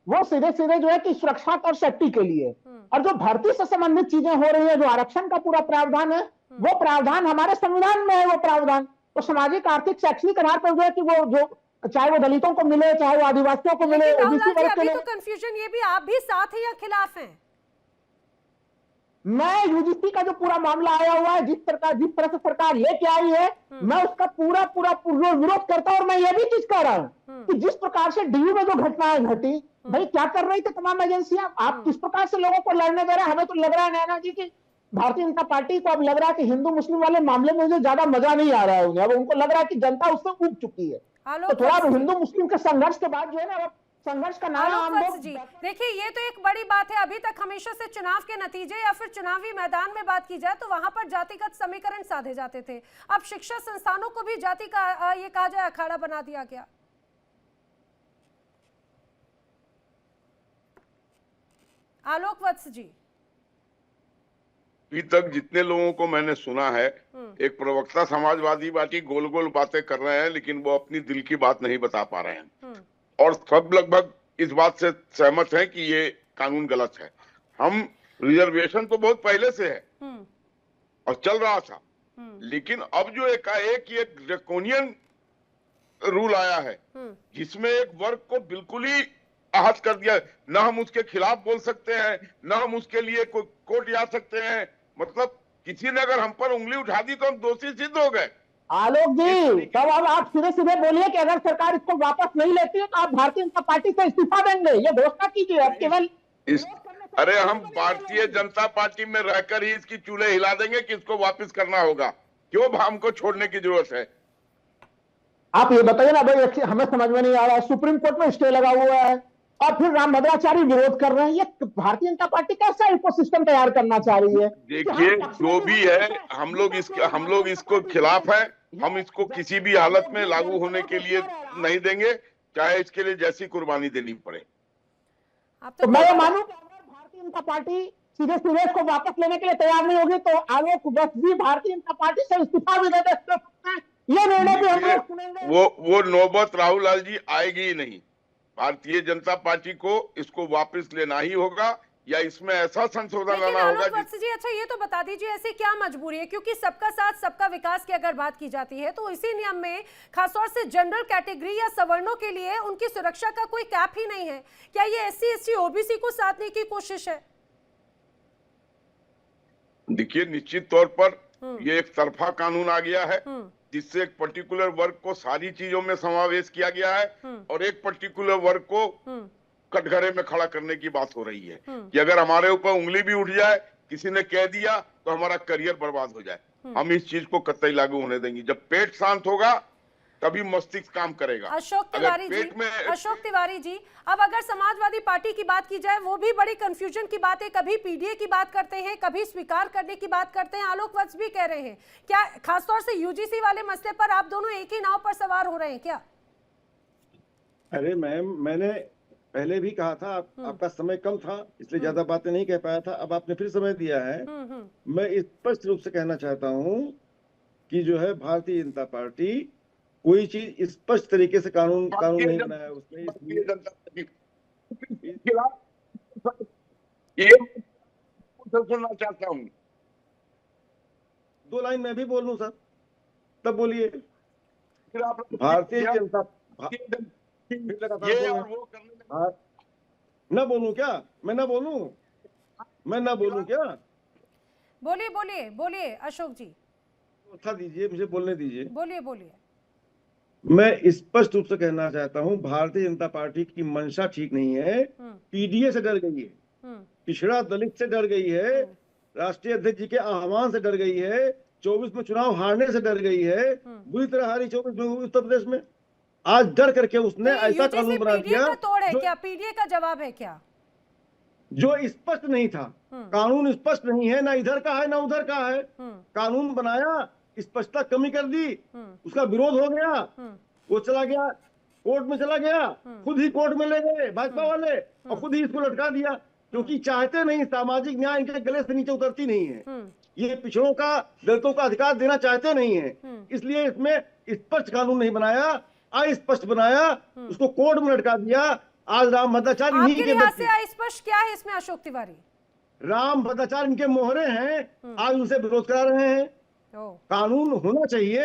वो सीधे सीधे जो है कि सुरक्षा और सेफ्टी के लिए। और जो भर्ती से संबंधित चीजें हो रही है, जो आरक्षण का पूरा प्रावधान है, वो प्रावधान हमारे संविधान में है। वो प्रावधान तो सामाजिक आर्थिक शैक्षणिक आधार पर जो है कि वो जो चाहे वो दलितों को मिले, चाहे वो आदिवासियों को मिले, ओबीसी वर्ग के लिए। तो कंफ्यूजन ये भी, आप भी साथ हैं या खिलाफ हैं? मैं यूजीसी का जो पूरा मामला आया हुआ है, जिस तरह से सरकार लेके आई है, मैं उसका पूरा विरोध करता हूं। और मैं ये भी चीज कह रहा हूं कि जिस प्रकार से डीयू में जो घटनाएं घटी, भाई क्या कर रही थी तमाम एजेंसियां, आप किस प्रकार से लोगों को लड़ने दे रहे हैं? हमें तो लग रहा है नैना जी की भारतीय जनता पार्टी को अब लग रहा है कि हिंदू मुस्लिम वाले मामले में जो ज्यादा मजा नहीं आ रहा है उन्हें, अब उनको लग रहा है कि जनता उससे ऊब चुकी है। तो थोड़ा हिंदू मुस्लिम के संघर्ष के बाद जो है ना, संघर्ष का नाम जी देखिए, ये तो एक बड़ी बात है। अभी तक हमेशा से चुनाव के नतीजे या फिर चुनावी मैदान में बात की जाए तो वहां पर जातिगत समीकरण साधे जाते थे। अब शिक्षा संस्थानों को भी जाति का ये कहा जाए अखाड़ा बना दिया गया। आलोक वत्स जी, अभी तक जितने लोगों को मैंने सुना है, एक प्रवक्ता समाजवादी पार्टी गोल गोल बातें कर रहे हैं, लेकिन वो अपनी दिल की बात नहीं बता पा रहे हैं। और सब लगभग इस बात से सहमत हैं कि ये कानून गलत है। हम रिजर्वेशन तो बहुत पहले से है और चल रहा था, लेकिन अब जो एकाएक ये ड्रैकोनियन रूल आया है जिसमें एक वर्ग को बिल्कुल ही आहत कर दिया, ना हम उसके खिलाफ बोल सकते हैं, ना हम उसके लिए कोई कोर्ट जा सकते हैं। मतलब किसी ने अगर हम पर उंगली उठा दी तो हम दोषी सिद्ध हो गए। आलोक जी, तब अब आप सीधे सीधे बोलिए कि अगर सरकार इसको वापस नहीं लेती है तो आप भारतीय जनता पार्टी से इस्तीफा देंगे, ये घोषणा कीजिए। अब केवल अरे हम भारतीय जनता पार्टी में रहकर ही इसकी चूल्हे हिला देंगे कि इसको वापस करना होगा, क्यों हमको छोड़ने की जरूरत है? आप ये बताइए ना भाई, हमें समझ में नहीं आ रहा है, सुप्रीम कोर्ट में स्टे लगा हुआ है और फिर रामभद्राचार्य विरोध कर रहे हैं। ये भारतीय जनता पार्टी कैसा इकोसिस्टम तैयार करना चाह रही है? देखिए, जो भी है हम लोग इसको खिलाफ है। हम इसको किसी भी हालत में लागू होने के लिए नहीं देंगे, चाहे इसके लिए जैसी कुर्बानी देनी पड़े। तो मैं ये मानूं कि अगर भारतीय जनता पार्टी सीधे सीधे इसको वापस लेने के लिए तैयार नहीं होगी तो आलोक वत्स भी भारतीय जनता पार्टी से इस्तीफा भी दे सकते हैं। ये निर्णय भी हम लोग सुनेंगे। वो नौबत राहुल लाल जी आएगी ही नहीं। भारतीय जनता पार्टी को इसको वापस लेना ही होगा या इसमें ऐसा संशोधन लाना होगा। जी अच्छा, ये तो बता दीजिए ऐसी क्या मजबूरी है, क्योंकि सबका साथ सबका विकास की अगर बात की जाती है तो इसी नियम में खासतौर से जनरल कैटेगरी या सवर्णों के लिए उनकी सुरक्षा का कोई कैप ही नहीं है। क्या ये SC ST OBC को साधने की कोशिश है? देखिए, निश्चित तौर पर ये एक तरफा कानून आ गया है जिससे एक पर्टिकुलर वर्ग को सारी चीजों में समावेश किया गया है और एक पर्टिकुलर वर्ग को कटघरे में खड़ा करने की बात हो रही है कि अगर हमारे ऊपर उंगली भी उठ जाए, किसी ने कह दिया तो हमारा करियर बर्बाद हो जाए। हम इस चीज को कतई लागू होने देंगे। जब पेट शांत होगा तभी मस्तिष्क काम करेगा। अशोक तिवारी जी, अब अगर समाजवादी पार्टी की बात की जाए, वो भी बड़ी कंफ्यूजन की बात है। कभी PDA की बात करते हैं, कभी स्वीकार करने की बात करते हैं। आलोक वत्स भी कह रहे हैं, क्या खासतौर से UGC वाले मसले पर आप दोनों एक ही नाव पर सवार हो रहे हैं क्या? अरे मैम, मैंने पहले भी कहा था, आपका समय कम था इसलिए ज्यादा बातें नहीं कह पाया था। अब आपने फिर समय दिया है। मैं स्पष्ट रूप से कहना चाहता हूं कि जो है भारतीय जनता पार्टी कोई चीज स्पष्ट तरीके से कानून नहीं बनाया उसने। सुनना चाहता हूँ, 2 लाइन मैं भी बोल लूं सर, तब बोलिए। भारतीय जनता ना बोलूं क्या? मैं ना बोलूं क्या? बोलिए अशोक जी। था दीजिए, मुझे बोलने दीजिए। बोलिए। मैं स्पष्ट रूप से कहना चाहता हूं, भारतीय जनता पार्टी की मंशा ठीक नहीं है। PDA से डर गई है, पिछड़ा दलित से डर गई है, राष्ट्रीय अध्यक्ष जी के आह्वान से डर गई है, 24 में चुनाव हारने से डर गई है, बुरी तरह हारी 24 में उत्तर प्रदेश में। आज डर करके उसने ऐसा कानून बना दिया क्या PDA का जवाब है क्या? जो स्पष्ट नहीं था। कानून स्पष्ट नहीं है, ना इधर का है ना उधर का है। कानून बनाया, स्पष्टता कमी कर दी, उसका विरोध हो गया, वो चला गया कोर्ट में, चला गया, खुद ही कोर्ट में ले गए भाजपा वाले और खुद ही इसको लटका दिया, क्योंकि चाहते नहीं, सामाजिक न्याय इनके गले से नीचे उतरती नहीं है। ये पिछड़ों का, दलितों का अधिकार देना चाहते नहीं है, इसलिए इसमें स्पष्ट कानून नहीं बनाया, अस्पष्ट बनाया, उसको कोर्ट में लटका दिया। आज रामभद्राचार्य नहीं के अस्पष्ट क्या है इसमें अशोक तिवारी? रामभद्राचार्य इनके मोहरे हैं, आज उनसे विरोध करा रहे हैं। कानून होना चाहिए,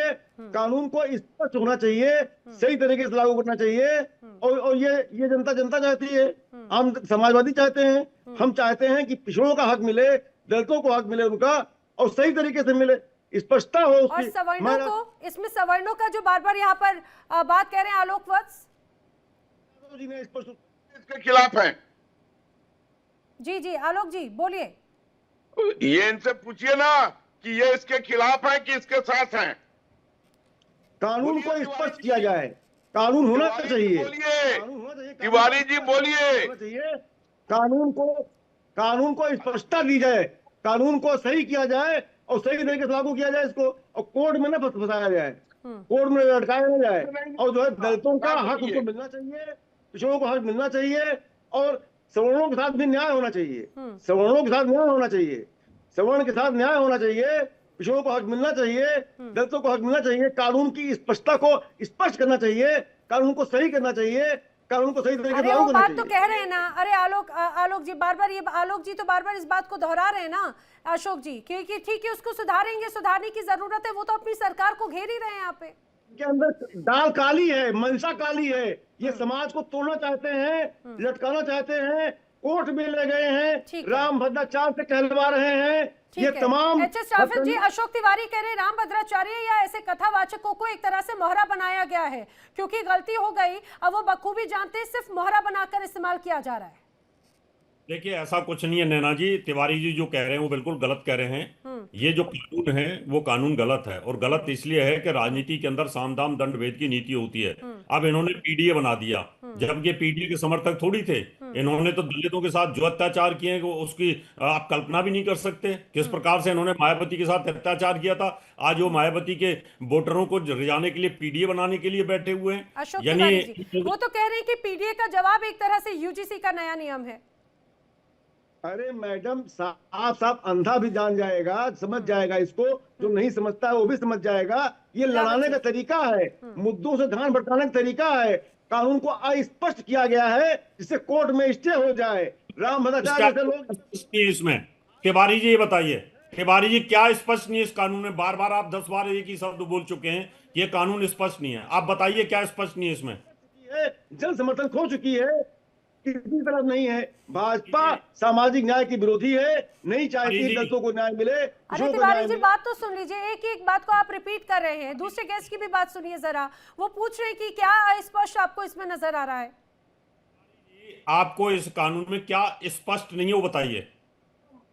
कानून को स्पष्ट होना चाहिए, सही तरीके से लागू करना चाहिए। और ये जनता चाहती है, हम समाजवादी चाहते हैं, हम चाहते हैं कि पिछड़ों का हक मिले, दलितों को हक मिले उनका, और सही तरीके से मिले, स्पष्टता हो उसकी। और सवर्णों को, इसमें सवर्णों का जो बार बार यहाँ पर बात कह रहे हैं आलोक वत्स जी ने स्पष्ट इसके खिलाफ है। जी आलोक जी बोलिए। ये इनसे पूछिए ना कि ये इसके खिलाफ है कि इसके साथ हैं। कानून को स्पष्ट किया जाए, कानून होना चाहिए। तिवारी जी बोलिए। कानून को स्पष्टता दी जाए, कानून को सही किया जाए और सही तरीके से लागू किया जाए इसको, और कोर्ट में न फंसाया जाए, कोर्ट में लटकाया न जाए। और जो है दलितों का हक उसको मिलना चाहिए, पिछड़ों को हक मिलना चाहिए, और सवर्णों के साथ भी न्याय होना चाहिए। सवर्णों के साथ न्याय होना चाहिए, सवर्ण के साथ न्याय होना चाहिए, पिछड़ों को हक मिलना चाहिए, दलितों को हक मिलना चाहिए। कानून की स्पष्टता को स्पष्ट करना चाहिए, कानून को सही करना चाहिए, कानून को सही तरीके से अरे लागू वो करना बात तो चाहिए। कह रहे हैं ना, अरे आलोक जी आलोक जी तो बार बार इस बात को दोहरा रहे हैं ना अशोक जी, क्योंकि ठीक है उसको सुधारने की जरूरत है, वो तो अपनी सरकार को घेर ही रहे हैं यहाँ पे। के अंदर दाल काली है, मंशा काली है, ये समाज को तोड़ना चाहते हैं, लटकाना चाहते हैं, कोर्ट में ले गए हैं, राम भद्राचार्य से कहलवा रहे हैं, ये तमाम एच.एस. रावत जी, अशोक तिवारी कह रहे हैं राम भद्राचार्य या ऐसे कथावाचकों को एक तरह से मोहरा बनाया गया है, क्योंकि गलती हो गई, अब वो बखूबी जानते हैं, सिर्फ मोहरा बनाकर इस्तेमाल किया जा रहा है। देखिए ऐसा कुछ नहीं है नैना जी, तिवारी जी जो कह रहे हैं वो बिल्कुल गलत कह रहे हैं। ये जो कानून है वो कानून गलत है, और गलत इसलिए है कि राजनीति के अंदर साम दाम दंड भेद की नीति होती है। अब इन्होंने पीडीए बना दिया, जब ये पीडीए के समर्थक थोड़ी थे। इन्होंने तो दलितों के साथ जो अत्याचार किए हैं उसकी आप कल्पना भी नहीं कर सकते किस प्रकार से इन्होंने मायावती के साथ अत्याचार किया था। आज वो मायावती के वोटरों को रिझाने के लिए पीडीए बनाने के लिए बैठे हुए हैं। अशोक तिवारी जी, वो तो कह रहे हैं कि पीडीए का जवाब एक तरह से यूजीसी का नया नियम है। अरे मैडम, साफ साफ अंधा भी जान जाएगा, समझ जाएगा इसको, जो नहीं समझता है वो भी समझ जाएगा। ये लड़ाने का तरीका है, मुद्दों से ध्यान भटकाने का तरीका है। कानून को अस्पष्ट किया गया है जिससे कोर्ट में स्टे हो जाए। राम भद्राचार्य जैसे लोग इसमें तिवारी जी ये बताइए, तिवारी जी क्या स्पष्ट नहीं है इस कानून में? बार बार आप 10 बार एक ही शब्द बोल चुके हैं कि ये कानून स्पष्ट नहीं है। आप बताइए क्या स्पष्ट नहीं है इसमें? जन समर्थन खो चुकी है, किसी तरफ नहीं है। भाजपा सामाजिक न्याय की विरोधी है, नहीं चाहती दलितों को न्याय मिले। अरे तिवारी जी बात तो सुन लीजिए, एक एक बात को आप रिपीट कर रहे हैं। दूसरे गेस्ट की भी बात सुनिए जरा, वो पूछ रहे हैं कि क्या अस्पष्ट आपको इसमें नजर आ रहा है? आपको इस कानून में क्या स्पष्ट नहीं है वो बताइए।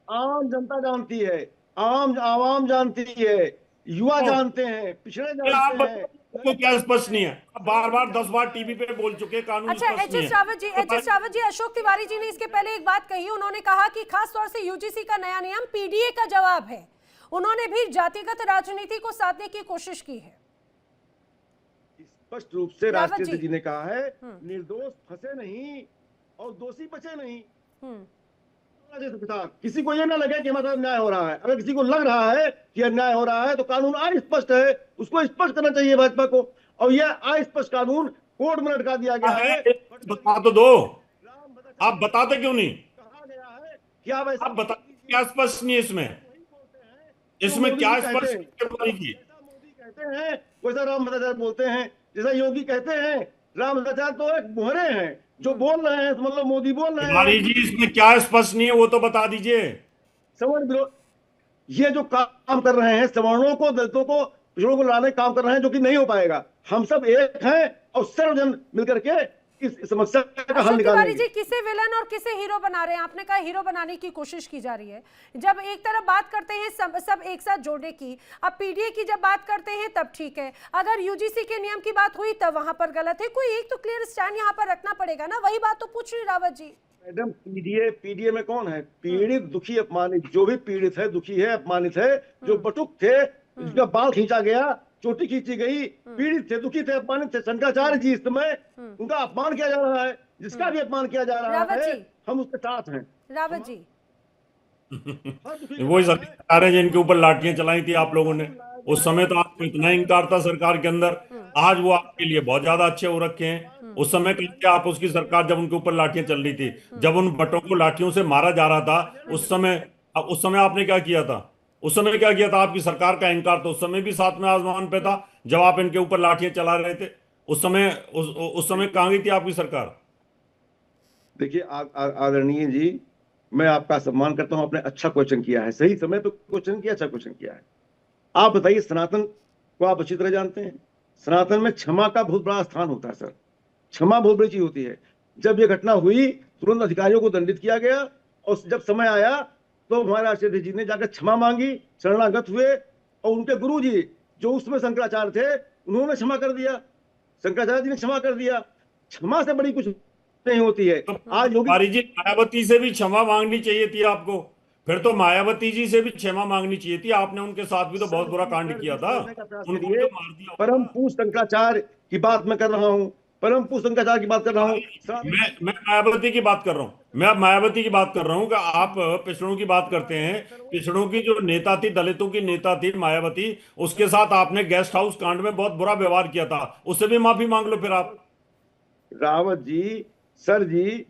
आम जनता जानती है, आवाम जानती है, युवा जानते हैं, पिछड़े जानते हैं। तो क्या स्पष्ट नहीं है? बार बार 10 बार टीवी पे बोल चुके कानून अच्छा एच.एस. रावत जी, अशोक तिवारी जी ने इसके पहले एक बात कही, उन्होंने कहा कि खास तौर से यूजीसी का नया नियम पीडीए का जवाब है। उन्होंने भी जातिगत राजनीति को साधने की कोशिश की है। स्पष्ट रूप से राष्ट्रपति जी ने कहा है, निर्दोष फंसे नहीं और दोषी बचे नहीं। किसी को ये ना लगे कि हमारे साथ न्याय हो रहा है। अगर किसी को लग रहा है कि अन्याय हो रहा है तो कानून अस्पष्ट है, उसको स्पष्ट करना चाहिए भाजपा को। और यह अस्पष्ट कानून कोर्ट में लटका दिया गया है। बता तो दो, आप बताते क्यों नहीं? कहा गया है कि आप बता, क्या स्पष्ट नहीं है इसमें क्या स्पष्ट? मोदी कहते हैं वैसा राम भद्राचार्य बोलते हैं, जैसा योगी कहते हैं। राम भद्राचार्य तो एक मोहरे हैं जो बोल रहे हैं, मतलब मोदी बोल रहे हैं। तिवारी जी इसमें क्या स्पष्ट नहीं है वो तो बता दीजिए। सवर्ण विरोध, ये जो काम कर रहे हैं, सवर्णों को, दलितों को, पिछड़ों को लाने काम कर रहे हैं, जो कि नहीं हो पाएगा। हम सब एक हैं और सर्वजन मिलकर के इस समस्या का हल निकालेंगे। जी किसे विलन और किसे हीरो बना रहे हैं? आपने कहा हीरो बनाने की कोशिश की जा रही है। जब एक तरफ बात करते हैं सब एक साथ जोड़ने की, अब पीडीए की जब बात करते हैं तब ठीक है, अगर यूजीसी के नियम की बात हुई तब वहां पर गलत है। कोई एक तो क्लियर स्टैंड यहाँ पर रखना पड़ेगा ना। वही बात तो पूछ रही रावत जी। मैडम, पीडीए में कौन है? पीड़ित, दुखी, अपमानित। जो भी पीड़ित है, दुखी है, अपमानित है, जो बटुक थे, जिसका बाल खींचा गया, चोटी खींची गई, पीड़ित थे, दुखी थे, अपमानित थे। शंकराचार्य जी इस समय उनका अपमान किया जा रहा है। जिसका भी अपमान किया जा रहा है हम उसके साथ हैं। रावत जी वही सरकार है जिनके ऊपर लाठियां चलाई थी आप लोगों ने। उस समय तो आपको इतना इनकार था सरकार के अंदर, आज वो आपके लिए बहुत ज्यादा अच्छे हो रखे हैं। उस समय क्या आप उसकी सरकार जब उनके ऊपर लाठियां चल रही थी, जब उन बटों को लाठियों से मारा जा रहा था, उस समय आपने क्या किया था? उस समय क्या किया था? आपकी सरकार का इनकार तो उस समय भी साथ में आसमान पे था जब आप इनके ऊपर लाठियां चला रहे थे। उस समय कहां गई थी आपकी सरकार? देखिए आदरणीय जी, मैं आपका सम्मान करता हूं, आपने अच्छा क्वेश्चन किया है, सही समय पे क्वेश्चन किया, अच्छा क्वेश्चन किया है। आप बताइए, सनातन को आप अच्छी तरह जानते हैं, सनातन में क्षमा का बहुत बड़ा स्थान होता है सर। क्षमा बहुत बड़ी चीज होती है। जब ये घटना हुई तुरंत अधिकारियों को दंडित किया गया, और जब समय आया तो हमारे राष्ट्रपति जी ने जाकर क्षमा मांगी, शरणागत हुए, और उनके गुरु जी जो उसमें शंकराचार्य थे उन्होंने क्षमा कर दिया, शंकराचार्य जी ने क्षमा कर दिया। क्षमा से बड़ी कुछ नहीं होती है। आज योगी जी, मायावती से भी क्षमा मांगनी चाहिए थी आपको। फिर तो मायावती जी से भी क्षमा मांगनी चाहिए थी। आपने उनके साथ भी तो बहुत बुरा कांड किया था, उनको तो मार दिया। परम पूज्य शंकराचार्य की बात मैं कर रहा हूँ, परम पूज्य शंकराचार्य की बात कर रहा हूँ। मैं मायावती की बात कर रहा हूँ, मैं अब मायावती की बात कर रहा हूँ कि आप पिछड़ों की बात करते हैं। पिछड़ों की जो नेता थी, दलितों की नेता थी मायावती, उसके साथ आपने गेस्ट हाउस कांड में बहुत बुरा व्यवहार किया था, उससे भी माफी मांग लो फिर आप। रावत जी, सर जी,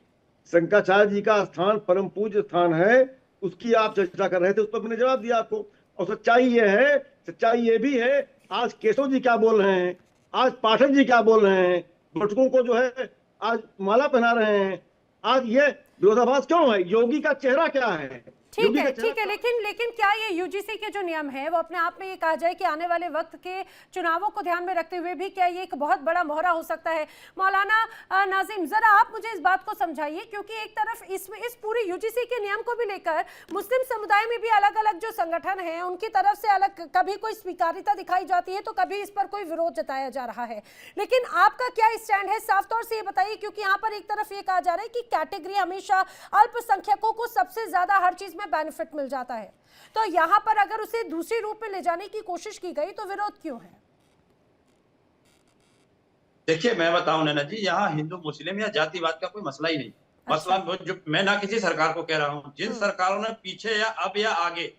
शंकराचार्य जी का स्थान परम पूज्य स्थान है, उसकी आप चर्चा कर रहे थे, उस पर मैंने जवाब दिया आपको। और सच्चाई ये भी है, आज केशव जी क्या बोल रहे हैं, आज पाठक जी क्या बोल रहे हैं, बटुकों को जो है आज माला पहना रहे हैं। आज ये विरोधाभास क्यों है? योगी का चेहरा क्या है? ठीक है, लेकिन क्या ये यूजीसी के जो नियम है वो अपने आप में ये कहा जाए कि आने वाले वक्त के चुनावों को ध्यान में रखते हुए भी क्या ये एक बहुत बड़ा मोहरा हो सकता है? मौलाना नाजिम, जरा आप मुझे इस बात को समझाइए, क्योंकि एक तरफ इस पूरी यूजीसी के नियम को भी लेकर मुस्लिम समुदाय में भी अलग अलग जो संगठन है उनकी तरफ से अलग कभी कोई स्वीकारिता दिखाई जाती है तो कभी इस पर कोई विरोध जताया जा रहा है, लेकिन आपका क्या स्टैंड है? साफ तौर से ये बताइए, क्योंकि यहाँ पर एक तरफ ये कहा जा रहा है कि कैटेगरी हमेशा अल्पसंख्यकों को सबसे ज्यादा हर चीज में बेनिफिट मिल जाता है, तो यहां पर अगर उसे दूसरी रूप में ले जाने की कोशिश की गई तो विरोध क्यों है? देखिए, मैं बताऊं नैना जी, यहाँ हिंदू मुस्लिम या जातिवाद का कोई मसला ही नहीं। मसला जो मैं ना किसी सरकार को कह रहा हूँ, जिन सरकारों ने पीछे या अब या आगे,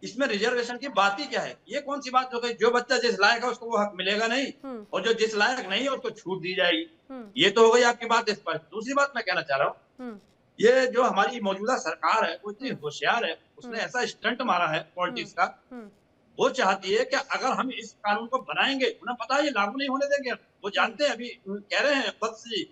इसमें रिजर्वेशन की बात ही क्या है? ये कौन सी बात हो गई? जो बच्चा जिस लायक है उसको वो हक मिलेगा नहीं, और जो जिस लायक नहीं है उसको छूट दी जाएगी। ये तो हो गई आपकी बात स्पष्ट। दूसरी बात मैं कहना चाह रहा हूँ, ये जो हमारी मौजूदा सरकार है वो इतनी होशियार है, उसने ऐसा स्टंट मारा है पॉलिटिक्स का, वो चाहती है कि अगर हम इस कानून को बनाएंगे, उन्हें पता है ये लागू नहीं होने देंगे। वो जानते हैं, अभी कह रहे हैं बख्श जी,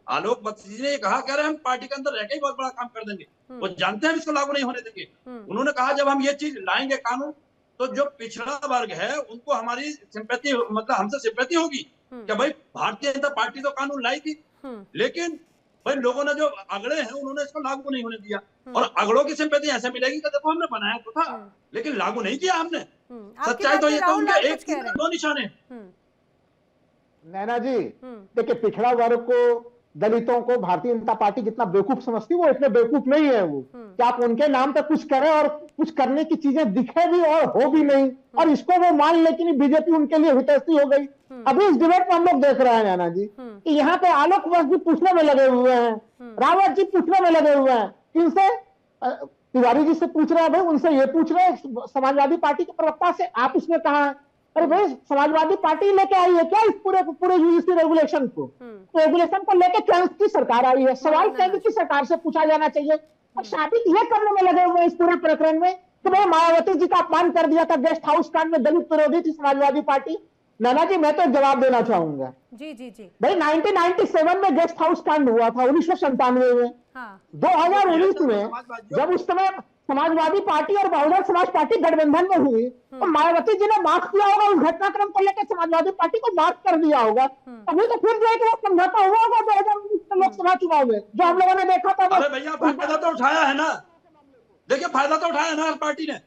आलोक बख्श जी ने ये कहा, कह रहे हैं हम पार्टी के अंदर रह के ही बहुत बड़ा काम कर देंगे। वो जानते हैं इसको लागू नहीं होने देंगे। उन्होंने कहा जब हम ये चीज लाएंगे कानून, तो जो पिछड़ा वर्ग है उनको हमारी सिंपैथी, मतलब हमसे सिंपैथी होगी कि भाई भारतीय जनता पार्टी तो कानून लाई थी, लेकिन भाई लोगों ने जो अगड़े हैं उन्होंने इसको लागू नहीं होने दिया, और अगड़ों की सिंपैथी ऐसे मिलेगी कि देखो हमने बनाया तो था लेकिन लागू नहीं किया हमने। सच्चाई तो ये तो उनके एक तीर के दो निशाने। नैना जी, देखिए, पिछड़ा वर्ग को, दलितों को भारतीय जनता पार्टी जितना बेवकूफ समझती है वो इतने बेवकूफ नहीं है। वो क्या आप उनके नाम पे कुछ करें और कुछ करने की चीजें दिखे भी और हो भी नहीं, और इसको वो मान ले कि बीजेपी उनके लिए हितैषी हो गई। अभी इस डिबेट में हम लोग देख रहे हैं नैना जी कि यहाँ पे आलोक बख्श जी पूछने में लगे हुए हैं, रावत जी पूछने में लगे हुए हैं, इनसे तिवारी जी से पूछ रहे हैं, भाई उनसे ये पूछ रहे हैं, समाजवादी पार्टी के प्रवक्ता से आप इसमें कहा है? अरे भाई, समाजवादी पार्टी लेके आई है क्या इस पूरे यूजीसी रेगुलेशन को? लेके क्या उसकी सरकार आई है? सवाल केंद्र की सरकार से पूछा जाना चाहिए। और साबित ये करने में लगे हुए इस पूरे प्रकरण में कि भाई मायावती जी का अपमान कर दिया था गेस्ट हाउस कांड में, दलित विरोधी थी समाजवादी पार्टी। नैना जी, मैं तो जवाब देना चाहूंगा। जी भाई 1997 में गेस्ट हाउस कांड हुआ था, 1997 में। 2019 में जब उस समय समाजवादी पार्टी और बहुजन समाज पार्टी गठबंधन में हुई, तो मायावती जी ने मार्क किया होगा उस घटनाक्रम को लेकर, समाजवादी पार्टी को मार्क कर दिया होगा, तभी तो फिर जो एक समझौता हुआ होगा 2019 लोकसभा चुनाव में, जो हम लोगों ने देखा था। अरे भैया, फायदा तो उठाया है ना, देखिए फायदा तो उठाया है ना हर पार्टी ने।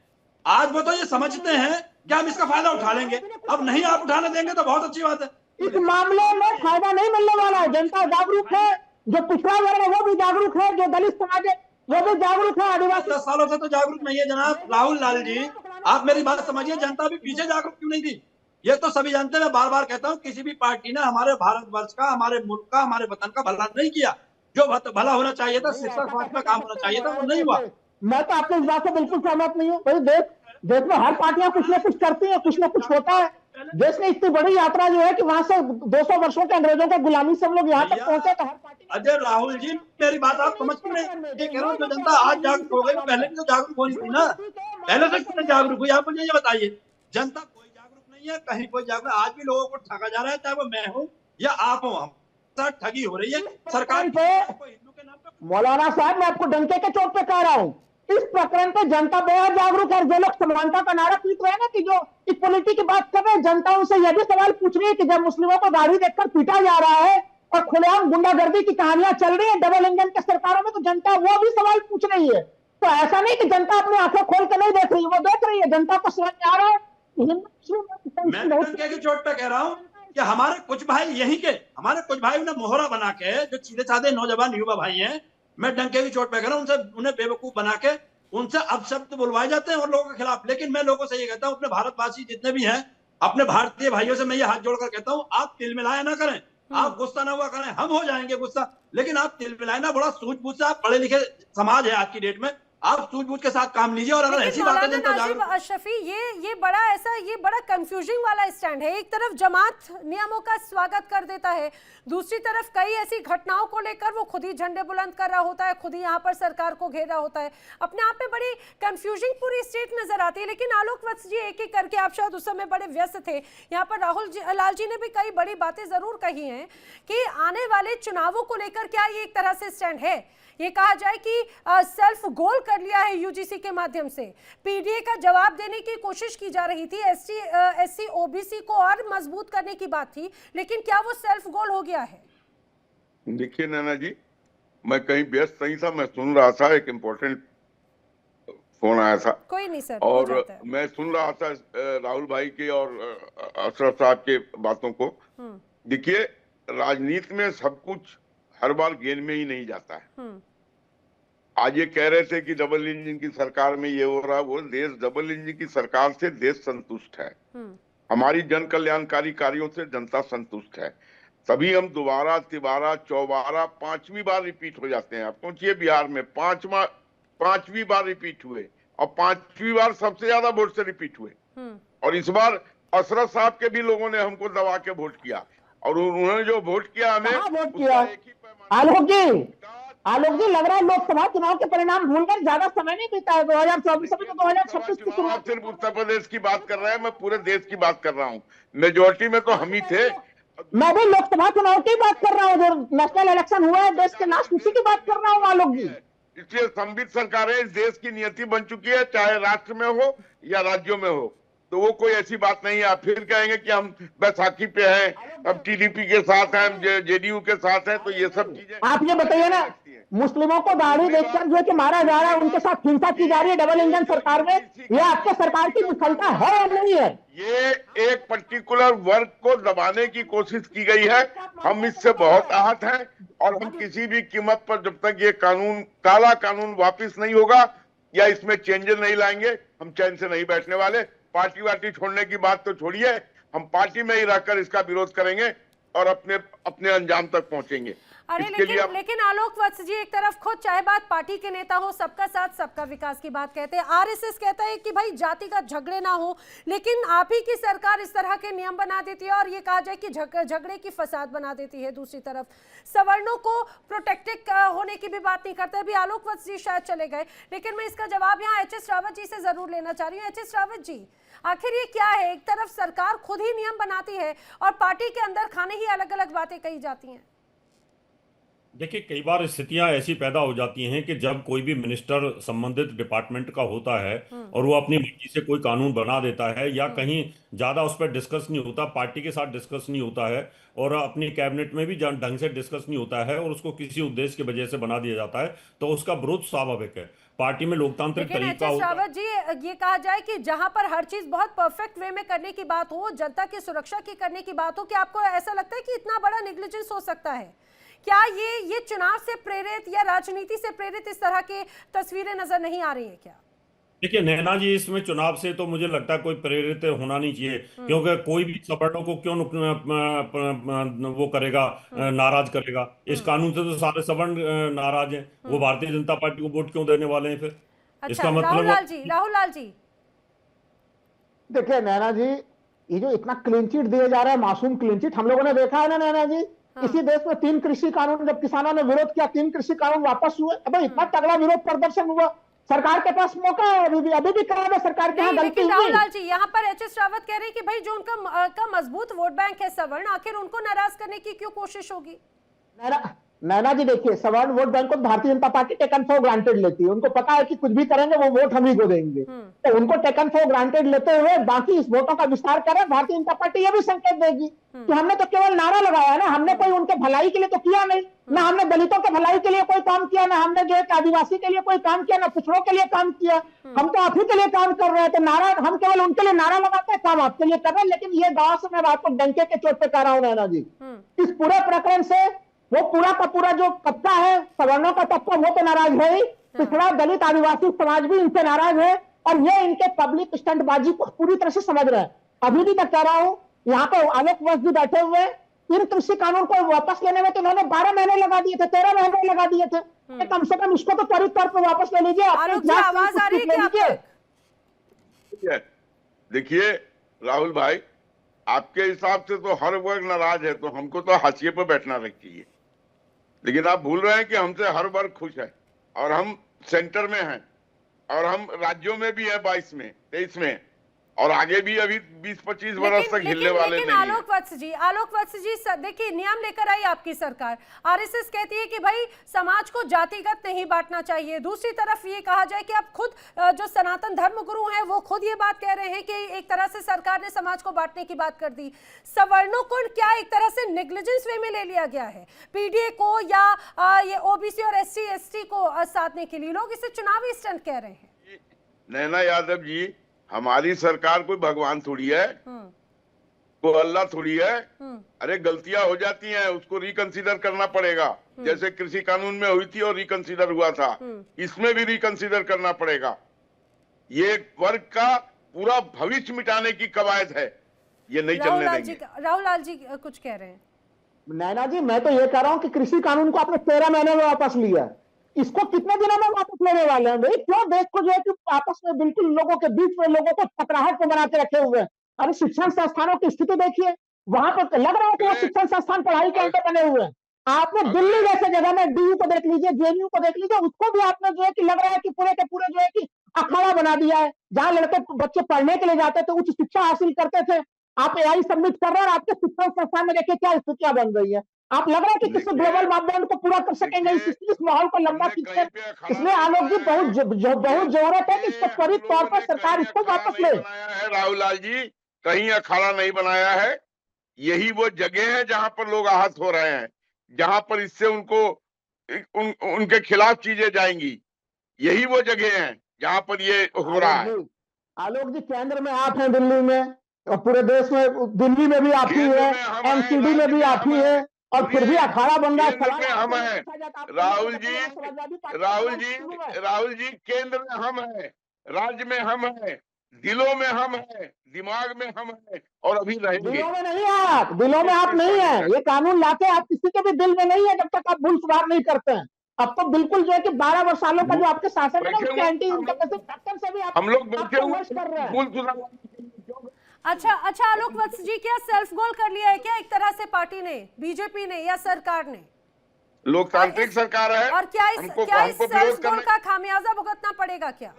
आज वो तो ये समझते हैं कि हम इसका फायदा उठा लेंगे, अब नहीं आप उठाने देंगे तो बहुत अच्छी बात है। इस मामले में फायदा नहीं मिलने वाला है। जनता जागरूक है, जो पिछड़ा वर्ग है वो भी जागरूक है, जो दलित समाज है वो भी जागरूक है, आदिवासी 10 सालों से तो जागरूक नहीं है जनाब राहुल लाल जी। आप मेरी बात समझिए, जनता भी पीछे जागरूक क्यों नहीं थी? ये तो सभी जानते हैं। मैं बार बार कहता हूँ, किसी भी पार्टी ने हमारे भारतवर्ष का, हमारे मुल्क का, हमारे वतन का भला नहीं किया। जो भला होना चाहिए था, शिक्षा स्वास्थ्य में काम होना चाहिए था, वो नहीं हुआ। मैं तो आपके इस बात से बिल्कुल सहमत नहीं हूँ। भाई देश में हर पार्टियां कुछ ना कुछ करती हैं, कुछ ना कुछ होता है। देश में इतनी बड़ी यात्रा जो है कि वहां से 200 वर्षों के अंग्रेजों के गुलामी से हम लोग यहाँ तक पहुंचे, तो हर पार्टी। अजय राहुल जी, मेरी बात आप समझ क्यों नहीं? ये कह रहा हूँ, जो जनता आज जागरूक हो गई, पहले भी तो जागरूक होनी थी ना, पहले से क्यों जागरूक हुई? आप मुझे ये बताइए। जनता कोई जागरूक नहीं है, कहीं कोई जागरूक। आज भी लोगों को ठगा जा रहा है, चाहे वो मैं हूँ या आप हो, हम ठगी हो रही है सरकार पे। मौलाना साहब, मैं आपको डंके के चोट पे कह रहा हूँ, इस प्रकरण पे जनता बेहद जागरूक है। जो लोग समानता का नारा पीट रहे हैं ना, कि जो इक्वलिटी की बात कर रहे हैं, जनता उनसे यह भी सवाल पूछ रही है कि जब मुस्लिमों को दाढ़ी देखकर पीटा जा रहा है और खुलेआम गुंडागर्दी की कहानियां चल रही है डबल इंजन के सरकारों में, तो जनता वो भी सवाल पूछ रही है। तो ऐसा नहीं कि जनता अपनी आंखें खोल के नहीं देख रही, वो देख रही है, जनता को समझ में आ रहा है। मैं डंके की चोट पे कह रहा हूँ कि हमारे कुछ भाई यहीं के, हमारे कुछ भाई उन्हें मोहरा बना के, जो सीधे साधे नौजवान युवा भाई हैं, मैं डंके की चोट पे कह रहा हूँ, उन्हें बेवकूफ बना के उनसे अपशब्द बुलवाए जाते हैं और लोगों के खिलाफ। लेकिन मैं लोगों से ये कहता हूँ, अपने भारतवासी जितने भी हैं, अपने भारतीय भाइयों से मैं ये हाथ जोड़कर कहता हूँ, आप तिल मिलाया ना करें, आप गुस्सा ना हुआ करें। हम हो जाएंगे गुस्सा, लेकिन आप तिल मिलाए ना, बड़ा सूझबूझ से, आप पढ़े लिखे समाज है आज की डेट में, आप सूझबूझ के साथ काम लीजिए, और अगर ऐसी बात है जनता नाजिब अशरफी, ये बड़ा कंफ्यूजिंग वाला स्टैंड है। एक तरफ जमात नियमों का स्वागत कर देता है, दूसरी तरफ कई ऐसी घटनाओं को लेकर वो खुद ही झंडे बुलंद कर रहा होता है, खुद ही यहाँ पर सरकार को घेर रहा होता है। अपने आप में बड़ी कंफ्यूजिंग पूरी स्टेट नजर आती है। लेकिन आलोक वत्स जी, एक एक करके, आप शायद उस समय बड़े व्यस्त थे, यहाँ पर राहुल लाल जी ने भी कई बड़ी बातें जरूर कही हैं कि आने वाले चुनावों को लेकर क्या ये एक तरह से स्टैंड है, ये कहा जाए कि सेल्फ गोल कर लिया है यूजीसी के माध्यम से। पीडीए का जवाब देने की कोशिश की जा रही थी, एससी ओबीसी को और मजबूत करने की बात थी, लेकिन क्या वो सेल्फ गोल हो गया है? देखिए नैना जी, मैं कहीं व्यस्त नहीं था, मैं सुन रहा था, एक इम्पोर्टेंट फोन आया था। कोई नहीं सर, और मैं सुन रहा था राहुल भाई के और अशरफ साहब के बातों को। देखिए, राजनीति में सब कुछ हर बार गेंद में ही नहीं जाता है। आज ये कह रहे थे कि डबल इंजन की सरकार में ये हो रहा, वो देश डबल इंजन की सरकार से देश संतुष्ट है, हमारी जन कल्याणकारी कार्यों से जनता संतुष्ट है, तभी हम दोबारा तिबारा चौबारा 5वीं बार रिपीट हो जाते हैं। आप सोचिए, बिहार में 5वीं बार रिपीट हुए और 5वीं बार सबसे ज्यादा वोट से रिपीट हुए। और इस बार अशरफ साहब के भी लोगों ने हमको दबा के वोट किया, और उन्होंने जो वोट किया हमें, वोट किया। आलोक जी, लग रहा है लोकसभा चुनाव के परिणाम भूलकर ज्यादा समय नहीं बीता है। 2024 में 2026 की शुरुआत। सिर्फ उत्तर प्रदेश की बात कर रहे हैं, मैं पूरे देश की बात कर रहा हूँ। मेजोरिटी में तो हम ही थे। मैं भी लोकसभा चुनाव की बात कर रहा हूँ, जो नेशनल इलेक्शन हुआ है देश के लास्ट, उसी की बात कर रहा हूँ आलोक जी। इसलिए संवित सरकारें इस देश की नियति बन चुकी है, चाहे राष्ट्र में हो या राज्यों में हो, तो वो कोई ऐसी बात नहीं है। आप फिर कहेंगे कि हम बैसाखी पे हैं, अब टीडीपी के साथ हैं, जेडीयू के साथ हैं, तो ये सब चीजें। आप ये बताइए ना, मुस्लिमों को दाढ़ी देखकर जो कि मारा जा रहा है, उनके साथ हिंसा की जा रही है डबल इंजन सरकार में, ये आपके सरकार की विफलता है या नहीं है? ये एक पर्टिकुलर वर्ग को दबाने की कोशिश की गई है। हम इससे बहुत आहत हैं, और हम किसी भी कीमत पर जब तक ये कानून, काला कानून वापस नहीं होगा या इसमें चेंजेस नहीं लाएंगे, हम चैन से नहीं बैठने वाले। पार्टी वार्टी छोड़ने की बात तो छोड़िए, हम पार्टी में ही रहकर इसका विरोध करेंगे और अपने अंजाम तक पहुंचेंगे। अरे लेकिन आलोक वत्स जी, एक तरफ खुद चाहे बात पार्टी के नेता हो, सबका साथ सबका विकास की बात कहते हैं, आरएसएस कहता है कि भाई जातिगत झगड़े ना हो, लेकिन आप ही की सरकार इस तरह के नियम बना देती है और ये कहा जाए कि झगड़े की फसाद बना देती है। दूसरी तरफ सवर्णों को प्रोटेक्टेड होने की भी बात नहीं करते। अभी आलोक वत्स जी शायद चले गए, लेकिन मैं इसका जवाब यहाँ एच.एस. रावत जी से जरूर लेना चाह रही हूँ। एच.एस. रावत जी, आखिर ये क्या है? एक तरफ सरकार खुद ही नियम बनाती है और पार्टी के अंदर खाने ही अलग अलग बातें कही जाती हैं। देखिए, कई बार स्थितियां ऐसी पैदा हो जाती हैं कि जब कोई भी मिनिस्टर संबंधित डिपार्टमेंट का होता है और वो अपनी मर्जी से कोई कानून बना देता है, या कहीं ज्यादा उस पर डिस्कस नहीं होता, पार्टी के साथ डिस्कस नहीं होता है, और अपनी कैबिनेट में भी ढंग से डिस्कस नहीं होता है, और उसको किसी उद्देश्य की वजह से बना दिया जाता है, तो उसका विरोध स्वाभाविक है। पार्टी में लोकतांत्रिक तरीका होता है। रावत जी, ये कहा जाए कि जहां पर हर चीज बहुत परफेक्ट वे में करने की बात हो, जनता की सुरक्षा की करने की बात हो, कि आपको ऐसा लगता है कि इतना बड़ा नेग्लिजेंस हो सकता है? क्या ये चुनाव से प्रेरित या राजनीति से प्रेरित इस तरह की तस्वीरें नजर नहीं आ रही है क्या? देखिए नैना जी, इसमें चुनाव से तो मुझे लगता है कोई प्रेरित होना नहीं चाहिए, क्योंकि कोई भी सवर्णों को क्यों वो करेगा, नाराज करेगा। इस कानून से तो सारे सवर्ण नाराज हैं, वो भारतीय जनता पार्टी को वोट क्यों देने वाले हैं फिर? अच्छा, इसका मतलब राहुल लाल जी, देखिए नैना जी, ये जो इतना क्लीन चिट दिया जा रहा है, मासूम क्लीन चिट, हम लोगों ने देखा है ना नैना जी। इसी देश में 3 कृषि कानून, जब किसानों ने विरोध किया, 3 कृषि कानून वापस हुए। अबे इतना तगड़ा विरोध प्रदर्शन हुआ, सरकार के पास मौका है, अभी भी करा दे सरकार के यहाँ गलती हुई। राहुल लाल जी, यहाँ पर एच.एस. रावत कह रहे हैं कि भाई जो उनका मजबूत वोट बैंक है सवर्ण, आखिर उनको नाराज करने की क्यों कोशिश होगी? नैना जी देखिए, सवर्ण वोट बैंक को Bharatiya Janata party taken for granted लेती है। उनको पता है कि कुछ भी करेंगे वो वोट हम ही को देंगे, तो उनको टेकन फॉर ग्रांटेड लेते हुए बाकी इस वोटों का विस्तार करें। भारतीय जनता पार्टी ये भी संकेत देगी कि हमने तो केवल नारा लगाया ना, हमने कोई उनके भलाई के लिए तो किया नहीं, ना हमने दलितों के भलाई के लिए कोई काम किया, ना हमने जो है आदिवासी के लिए कोई काम किया, ना पिछड़ों के लिए काम किया। हम तो आप ही के लिए काम कर रहे हैं, तो नारा हम केवल उनके लिए नारा लगाते हैं, काम आपके लिए कर रहे हैं। लेकिन ये गांव से मैं बात को डंके के चोट पे कह रहा हूं नैना जी, इस पूरे प्रकरण से वो पूरा का पूरा जो तबका है, सवर्णों का तबका, वो तो नाराज है ही, पिछड़ा दलित आदिवासी समाज भी इनसे नाराज है, और ये इनके पब्लिक स्टंटबाजी को पूरी तरह से समझ रहे हैं। अभी भी तक कह रहा हूं, यहाँ पे आलोक वत्स जी बैठे हुए, इन कृषि कानून को वापस लेने में तो उन्होंने 12 महीने लगा दिए थे, 13 महीने लगा दिए थे। कम से कम इसको तो त्वरित तौर पर वापस ले लीजिए। आलोक जी, आवाज आ रही है क्या आप तक? देखिए राहुल भाई, आपके हिसाब से तो हर वर्ग नाराज है, तो हमको तो हाशिए पर बैठना चाहिए, लेकिन आप भूल रहे हैं कि हमसे हर वर्ग खुश है, और हम सेंटर में हैं, और हम राज्यों में भी है 22 में 23 में, और आगे भी अभी 20-25 वर्ष तक हिलने वाले नहीं है। आलोक वत्स जी देखिए, नियम लेकर आई आपकी सरकार। आरएसएस कहती है कि भाई समाज को जातिगत नहीं बांटना चाहिए। दूसरी तरफ ये कहा जाए कि अब खुद जो सनातन धर्म गुरु हैं वो खुद ये बात कह रहे हैं कि एक तरह से सरकार ने समाज को बांटने की बात कर दी। सवर्णों को क्या एक तरह से नेग्लिजेंस वे में ले लिया गया है पीडीए को, या ये ओबीसी और एससी एसटी को साधने के लिए? लोग इसे चुनावी स्टंट कह रहे हैं। नैना यादव जी, हमारी सरकार कोई भगवान थोड़ी है, कोई अल्लाह थोड़ी है। अरे गलतियां हो जाती हैं, उसको रिकंसीडर करना पड़ेगा। जैसे कृषि कानून में हुई थी और रिकंसीडर हुआ था, इसमें भी रिकंसीडर करना पड़ेगा। ये वर्ग का पूरा भविष्य मिटाने की कवायद है, ये नहीं चलने देंगे। राहुल लाल जी कुछ कह रहे हैं। नैना जी, मैं तो ये कह रहा हूं कि कृषि कानून को आपने 13 महीने में वापस लिया, इसको कितने दिनों में वापस लेने वाले हैं भाई? क्यों देश को जो है कि आपस में बिल्कुल लोगों के बीच में लोगों को टकराहट को बना के रखे हुए हैं? अरे शिक्षण संस्थानों की स्थिति देखिए, वहां पर लग रहा है कि वो शिक्षण संस्थान पढ़ाई के अंदर बने हुए हैं। आपने दिल्ली जैसे जगह में डीयू को देख लीजिए, जेएनयू को देख लीजिए, उसको भी आपने जो है कि लग रहा है कि पूरे के पूरे जो है कि अखाड़ा बना दिया है। जहां लड़के बच्चे पढ़ने के लिए जाते थे, उच्च शिक्षा हासिल करते थे, आप एआई सबमिट कर रहे हैं और आपके शिक्षण संस्थान में देखिए क्या स्थितियां बन रही है। आप लग रहा है कि किसी ग्लोबल मापदंड को पूरा कर सकेंगे इस माहौल को लंबा खींचकर? इसलिए आलोक जी बहुत जरूरत है कि इसको त्वरित तौर पर सरकार इसको वापस ले। राहुल लाल जी, कहीं अखाड़ा नहीं बनाया है। यही वो जगह है जहां पर लोग आहत हो रहे हैं, जहां पर इससे उनको उनके खिलाफ चीजें जाएंगी। यही वो जगह है जहां पर ये हो रहा है। आलोक जी, केंद्र में आप हैं, दिल्ली में, और पूरे देश में, दिल्ली में भी आप ही है, एमसीडी में भी आप ही है, और फिर भी अखाड़ा बन रहा है। हम हैं राहुल जी, केंद्र में हम हैं, राज्य में हम हैं, दिलों में हम हैं, दिमाग में हम हैं, और अभी रहेंगे। दिलों में नहीं है आप, दिलों में आप नहीं है। ये कानून लाके आप किसी के भी दिल में नहीं है जब तक आप भूल सुधार नहीं करते हैं। अब तो बिल्कुल जो है कि 12 सालों का जो आपके शासन है, उसके एंटी इंकम्बेंसी फैक्टर से भी हम लोग बैठे हुए कर रहे हैं। अच्छा आलोक वत्स जी, क्या सेल्फ गोल कर लिया है क्या एक तरह से पार्टी ने, बीजेपी ने या सरकार ने? लोकतांत्रिक सरकार है, और क्या इस सेल्फ गोल का खामियाजा भुगतना पड़ेगा क्या?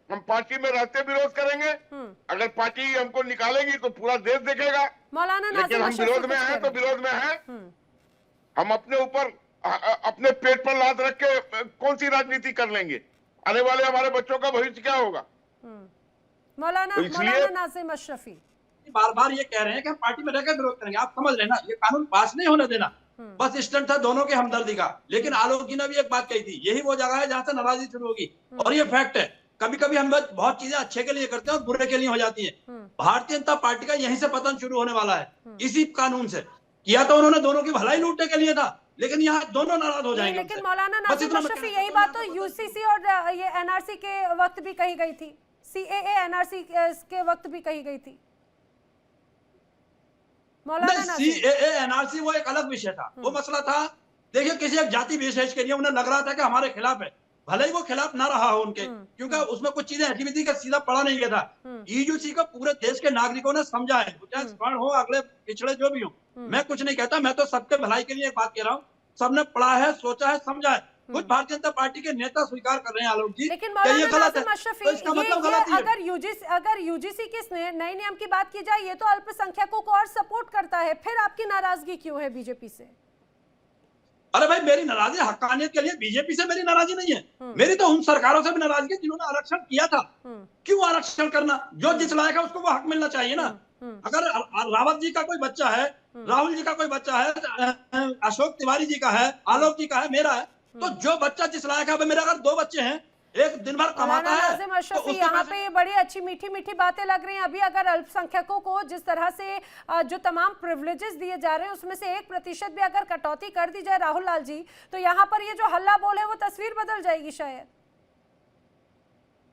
हम पार्टी में रहते विरोध करेंगे। अगर पार्टी हमको निकालेगी तो पूरा देश देखेगा। मौलाना लेकिन हम विरोध में हैं तो विरोध में हैं। हम अपने ऊपर अपने पेट पर लात रख के कौन सी राजनीति कर लेंगे? आने वाले हमारे बच्चों का भविष्य क्या होगा? मौलाना नाज़िम अशरफी बार बार ये कह रहे हैं कि हम पार्टी में रहकर विरोध करेंगे। आप समझ लेना, ये कानून पास नहीं होने देना, बस स्टंट था दोनों के हमदर्दी का। लेकिन आलोक जी ने भी एक बात कही थी, यही वो जगह है जहां से नाराजगी शुरू होगी। और ये फैक्ट है, कभी कभी हम बहुत चीजें अच्छे के लिए करते हैं और बुरे के लिए हो जाती है। भारतीय जनता पार्टी का यहीं से पतन शुरू होने वाला है, इसी कानून से। किया तो उन्होंने दोनों की भलाई लूटने के लिए था, लेकिन यहाँ दोनों नाराज हो जाएंगे। लेकिन मौलाना नाज़िम अशरफी, यही बात तो यूसीसी और ये एनआरसी के वक्त भी कही गई थी, सीएए एनआरसी के वक्त भी कही गई थी। मौलाना सीएए एनआरसी वो एक अलग विषय था, वो मसला था। देखिए, किसी एक जाति विशेष के लिए उन्हें लग रहा था कि हमारे खिलाफ है, भले ही वो खिलाफ ना रहा हो उनके, क्योंकि उसमें कुछ चीजें ऐसी भी थी कि सीधा पढ़ा नहीं गया था। ईयूसी को पूरे देश के नागरिकों ने समझा है, चाहे स्वर्ण हो, अगले पिछड़े जो भी हो। मैं कुछ नहीं कहता, मैं तो सबके भलाई के लिए एक बात कह रहा हूँ। सबने पढ़ा है, सोचा है, समझा है। कुछ भारतीय जनता पार्टी के नेता स्वीकार कर रहे हैं आलोक जी, लेकिन ये गलत है, तो इसका मतलब गलत है। अगर यूजीसी के नए नियम की बात की जाए, ये तो अल्पसंख्यकों को और सपोर्ट करता है, फिर आपकी नाराजगी क्यों है बीजेपी से? अरे भाई, मेरी नाराजगी हक्कानियत के लिए बीजेपी से मेरी नाराजगी नहीं है। मेरी तो उन सरकारों से भी नाराजगी है जिन्होंने आरक्षण किया था। क्यों आरक्षण करना? जो जिस लायक है उसको वो हक मिलना चाहिए ना। अगर रावत जी का कोई बच्चा है, राहुल जी का कोई बच्चा है, अशोक तिवारी जी का है, आलोक जी का है, मेरा है, तो जो बच्चा जिस लायक है, मेरे अगर 2 बच्चे हैं, एक दिन भर कमाता है, नाज़िम अशरफी, यहाँ पे ये बड़ी अच्छी मीठी मीठी बातें लग रही हैं। अभी अगर अल्पसंख्यकों को जिस तरह से जो तमाम प्रिविलेजेस दिए जा रहे हैं, उसमें से 1% भी अगर कटौती कर दी जाए राहुल लाल जी, तो यहाँ पर ये जो हल्ला बोल है वो तस्वीर बदल जाएगी शायद।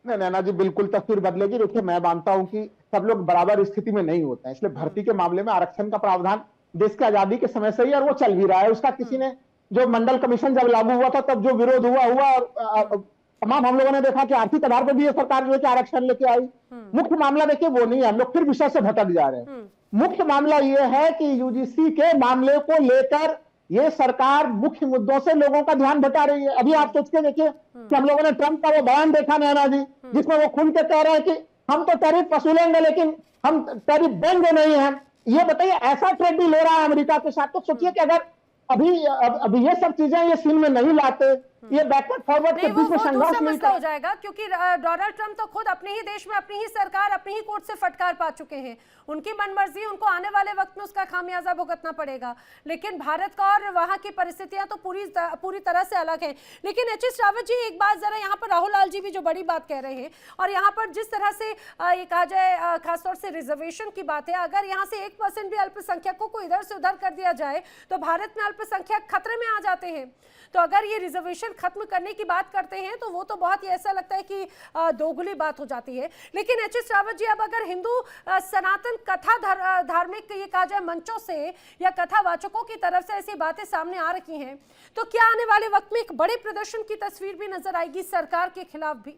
नहीं नैना जी, बिल्कुल तस्वीर बदलेगी। देखिए, मैं मानता हूं कि सब लोग बराबर स्थिति में नहीं होते हैं, इसलिए भर्ती के मामले में आरक्षण का प्रावधान देश की आजादी के समय से ही और वो चल भी रहा है, उसका किसी ने जो मंडल कमीशन जब लागू हुआ था तब जो विरोध हुआ और तमाम हम लोगों ने देखा कि आर्थिक आधार पर भी ये सरकार जो है कि आरक्षण लेके आई। मुख्य मामला देखिए वो नहीं है, हम लोग फिर विषय से भटक जा रहे हैं। मुख्य मामला ये है कि यूजीसी के मामले को लेकर ये सरकार मुख्य मुद्दों से लोगों का ध्यान भटा रही है। अभी आप सोच के देखिए कि हम लोगों ने ट्रंप का वो बयान देखा नैना जी, जिसमें वो खुल के कह रहे हैं कि हम तो टैरिफ वसूलेंगे लेकिन हम टैरिफ देंगे नहीं हैं। ये बताइए, ऐसा ट्रेड डील हो रहा है अमेरिका के साथ। तो सोचिए कि अगर अभी ये सब चीजें ये सीन में नहीं लाते, ये बैकवर्ड फॉरवर्ड के बीच में संघर्ष नहीं हो जाएगा, क्योंकि डोनाल्ड ट्रंप तो खुद अपने ही देश में अपनी ही सरकार अपनी ही कोर्ट से फटकार पा चुके हैं। उनकी मनमर्जी, उनको आने वाले वक्त में उसका खामियाजा भुगतना पड़ेगा। लेकिन भारत का और वहां की परिस्थितियां तो पूरी तरह से अलग है। लेकिन एच.एस. रावत जी, एक बात जरा, यहाँ पर राहुल लाल जी भी जो बड़ी बात कह रहे हैं और यहाँ पर जिस तरह से ये कहा जाए खासतौर से रिजर्वेशन की बात है, अगर यहाँ से 1% भी अल्पसंख्यकों को इधर से उधर कर दिया जाए तो भारत में अल्पसंख्यक खतरे में आ जाते हैं। तो अगर ये रिजर्वेशन खत्म करने की बात करते हैं तो वो तो बहुत ही ऐसा लगता है कि दोगुली बात हो जाती है। लेकिन एच.एस. रावत जी, अब अगर हिंदू सनातन कथा धार्मिक ये कहा जाए मंचों से या कथावाचकों की तरफ से ऐसी बातें सामने आ रही हैं, तो क्या आने वाले वक्त में एक बड़े प्रदर्शन की तस्वीर भी नजर आएगी सरकार के खिलाफ भी?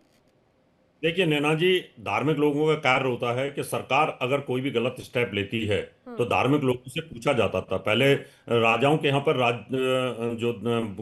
देखिए नैना जी, धार्मिक लोगों का कार्य होता है कि सरकार अगर कोई भी गलत स्टेप लेती है तो धार्मिक लोगों से पूछा जाता था। पहले राजाओं के यहाँ पर जो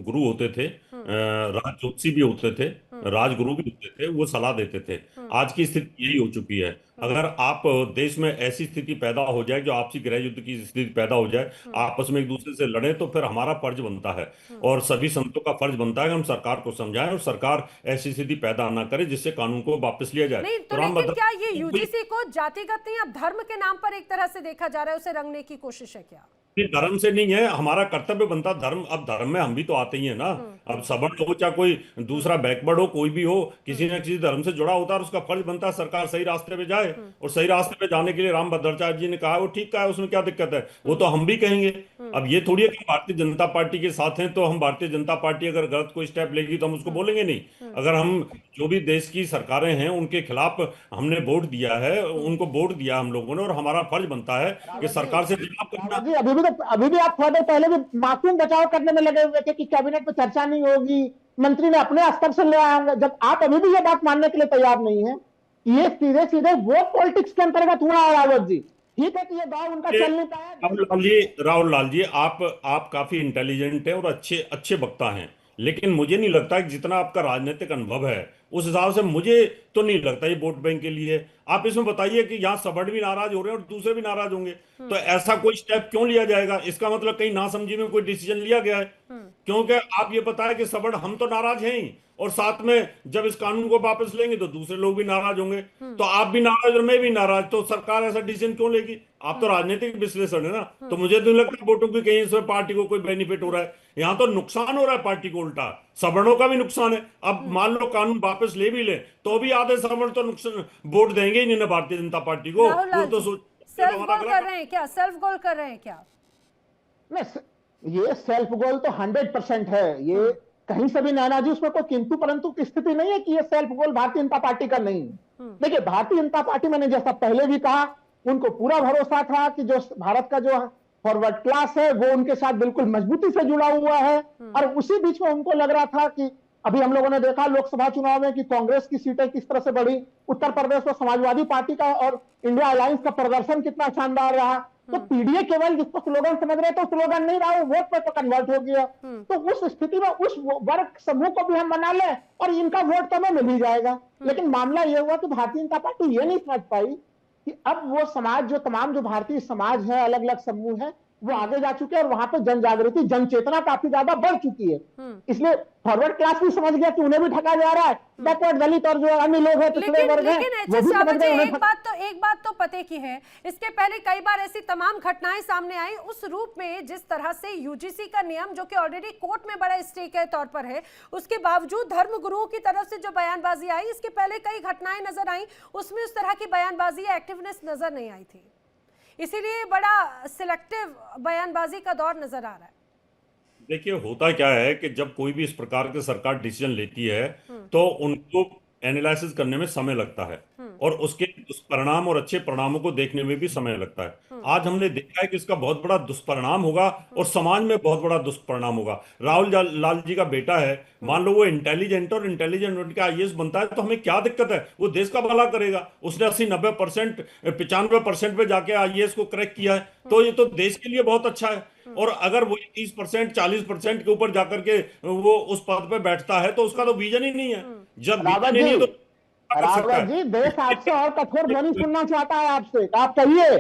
गुरु होते थे, राज ज्योतिषी भी होते थे, राजगुरु भी होते थे, वो सलाह देते थे। आज की स्थिति यही हो चुकी है। अगर आप देश में ऐसी स्थिति पैदा हो जाए जो आपसी गृह युद्ध की स्थिति पैदा हो जाए, आपस में एक दूसरे से लड़े, तो फिर हमारा फर्ज बनता है और सभी संतों का फर्ज बनता है कि हम सरकार को समझाएं और सरकार ऐसी स्थिति पैदा ना करे जिससे कानून को वापस लिया जाए। नहीं, तो लेकिन क्या ये यूजीसी को जातिगत नहीं, अब धर्म के नाम पर एक तरह से देखा जा रहा है, उसे रंगने की कोशिश है क्या? धर्म से नहीं है, हमारा कर्तव्य बनता धर्म। अब धर्म में हम भी तो आते ही है ना। अब सवर्ण हो चाहे कोई दूसरा बैकवर्ड हो, कोई भी हो, किसी न किसी धर्म से जुड़ा होता है और उसका फर्ज बनता है सरकार सही रास्ते पे जाए। और सही रास्ते पे जाने के लिए राम भद्राचार्य जी ने कहा, वो ठीक कहा है, उसमें क्या दिक्कत है? वो तो हम भी कहेंगे। अब ये थोड़ी है कि भारतीय जनता पार्टी के साथ हैं तो हम भारतीय जनता पार्टी अगर गलत कोई स्टेप लेगी तो हम उसको बोलेंगे नहीं। अगर हम जो भी देश की सरकारें हैं उनके खिलाफ हमने वोट दिया है, उनको वोट दिया हम लोगों ने, और हमारा फर्ज बनता है कि सरकार से जवाब करना। अभी भी आप थोड़े पहले भी मासूम बचाव करने में लगे हुए थे कि कैबिनेट में चर्चा नहीं होगी, मंत्री ने अपने स्तर से ले आएंगे। जब आप अभी भी ये बात मानने के लिए तैयार नहीं है, ये सीधे सीधे वोट पॉलिटिक्स के अंतर्गत हुआ है। रावत जी, ठीक है कि ये दाव उनका चल नहीं पाया। राहुल लाल जी, आप काफी इंटेलिजेंट हैं और अच्छे वक्ता हैं, लेकिन मुझे नहीं लगता कि जितना आपका राजनीतिक अनुभव है उस हिसाब से मुझे तो नहीं लगता ये वोट बैंक के लिए। आप इसमें बताइए कि यहाँ सवर्ण भी नाराज हो रहे हैं और दूसरे भी नाराज होंगे, तो ऐसा कोई स्टेप क्यों लिया जाएगा? इसका मतलब कहीं नासमझी में कोई डिसीजन लिया गया है। क्योंकि आप ये बताएं कि सवर्ण हम तो नाराज हैं ही, और साथ में जब इस कानून को वापस लेंगे तो दूसरे लोग भी नाराज होंगे, तो आप भी नाराज और मैं भी नाराज, तो सरकार ऐसा डिसीजन क्यों लेगी? आप तो राजनीतिक विश्लेषण है ना, तो मुझे तो लगता है वोटों की कहीं से पार्टी को कोई बेनिफिट हो रहा है। यहाँ तो नुकसान हो रहा है पार्टी को, उल्टा सवर्णों का भी नुकसान है। अब मान लो कानून वापस ले भी ले तो भी आधे सवर्ण तो नुकसान वोट देंगे ही नहीं भारतीय जनता पार्टी को। तो सेल्फ गोल कर रहे हैं क्या? सेल्फ गोल कर रहे हैं क्या? ये सेल्फ गोल तो 100% है। ये कहीं से भी नैना जी उसमें कोई किंतु परंतु की स्थिति नहीं है कि ये self goal Bharatiya Janata party का नहीं है। देखिए, भारतीय जनता पार्टी, मैंने जैसा पहले भी कहा, उनको पूरा भरोसा था कि जो भारत का जो फॉरवर्ड क्लास है वो उनके साथ बिल्कुल मजबूती से जुड़ा हुआ है। और उसी बीच में उनको लग रहा था कि अभी हम लोगों ने देखा लोकसभा चुनाव में कि कांग्रेस की सीटें किस तरह से बढ़ी, उत्तर प्रदेश में समाजवादी पार्टी का और इंडिया अलायंस का प्रदर्शन कितना शानदार रहा। तो पीडीए केवल जिसको स्लोगन समझ रहे थे, स्लोगन नहीं रहा, वो वोट पे तो कन्वर्ट हो गया। तो उस स्थिति में उस वर्ग समूह को भी हम बना ले और इनका वोट तो हमें मिल ही जाएगा। लेकिन मामला यह हुआ कि भारतीय जनता पार्टी ये नहीं समझ पाई कि अब वो समाज, जो तमाम जो भारतीय समाज है, अलग अलग समूह है, वो आगे जा चुके हैं और वहां पे जन जागृति, जन चेतना काफी ज्यादा बढ़ चुकी है। इसलिए फॉरवर्ड क्लास भी समझ गया कि उन्हें भी ठगा जा रहा है, बैकवर्ड दलित और जो अन्य लोग हैं, पिछड़े वर्ग हैं, वो भी समझ गए। एक बात तो पते की है, इसके पहले कई बार ऐसी तमाम घटनाएं सामने आई उस रूप में जिस तरह से यूजीसी का नियम, जो कि ऑलरेडी कोर्ट में बड़ा स्टे के तौर पर है, उसके बावजूद धर्म गुरुओं की तरफ से जो बयानबाजी आई, इसके पहले कई घटनाएं नजर आई, उसमें उस तरह की बयानबाजी या एक्टिवनेस नजर नहीं आई थी। इसीलिए बड़ा सिलेक्टिव बयानबाजी का दौर नजर आ रहा है। देखिए, होता क्या है कि जब कोई भी इस प्रकार की सरकार डिसीजन लेती है तो उनको एनालिसिस करने में समय लगता है, और उसके दुष्परिणाम और अच्छे परिणामों को देखने में भी समय लगता है। आज हमने देखा है कि इसका बहुत बड़ा दुष्परिणाम होगा और समाज में बहुत बड़ा दुष्परिणाम होगा। राहुल लाल जी का बेटा है, मान लो वो इंटेलिजेंट और इंटेलिजेंट का आईएएस बनता है तो हमें क्या दिक्कत है, वो देश का भला करेगा। उसने 80-90% 95% पे जाके आईएएस को क्रैक किया है, तो ये तो देश के लिए बहुत अच्छा है। और अगर वो 30% 40% के ऊपर जाकर के वो उस पद पे बैठता है तो उसका तो विजन ही नहीं है। जब विजन ही नहीं तो रावत जी, देश आपसे और कठोर ध्वनि सुनना चाहता है आपसे। आप कहिए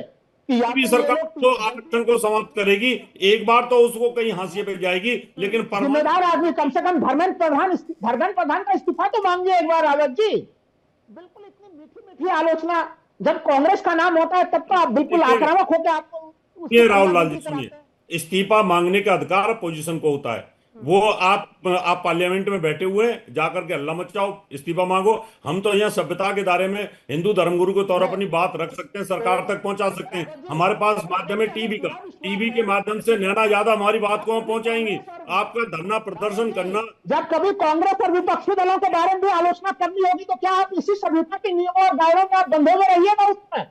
कि भी सरकार तो आरक्षण को समाप्त करेगी, एक बार तो उसको कहीं हाशिए पे जाएगी, लेकिन जिम्मेदार आदमी कम से कम धर्मेंद्र प्रधान का इस्तीफा तो मांगिए एक बार। रावत जी, बिल्कुल इतनी मीठी मीठी आलोचना जब कांग्रेस का नाम होता है तब तो आप बिल्कुल आक्रामक होकर आपको। ये राहुल लाल जी सुनिए, इस्तीफा मांगने का अधिकार अपोजिशन को होता है। वो आप पार्लियामेंट में बैठे हुए जाकर के हल्ला मचाओ, इस्तीफा मांगो। हम तो यहाँ सभ्यता के दायरे में हिंदू धर्मगुरु के तौर पर अपनी बात रख सकते हैं, सरकार तक पहुंचा सकते हैं। हमारे पास माध्यम है टीवी का, टीवी के माध्यम से नैना यादव हमारी बात को पहुंचाएंगी। आपका धरना प्रदर्शन करना, जब कभी कांग्रेस और विपक्षी दलों के बारे में भी आलोचना करनी होगी तो क्या आप इसी सभ्यता के नियमों और दायरों में आप बंधे हुए रहिएगा उसमें,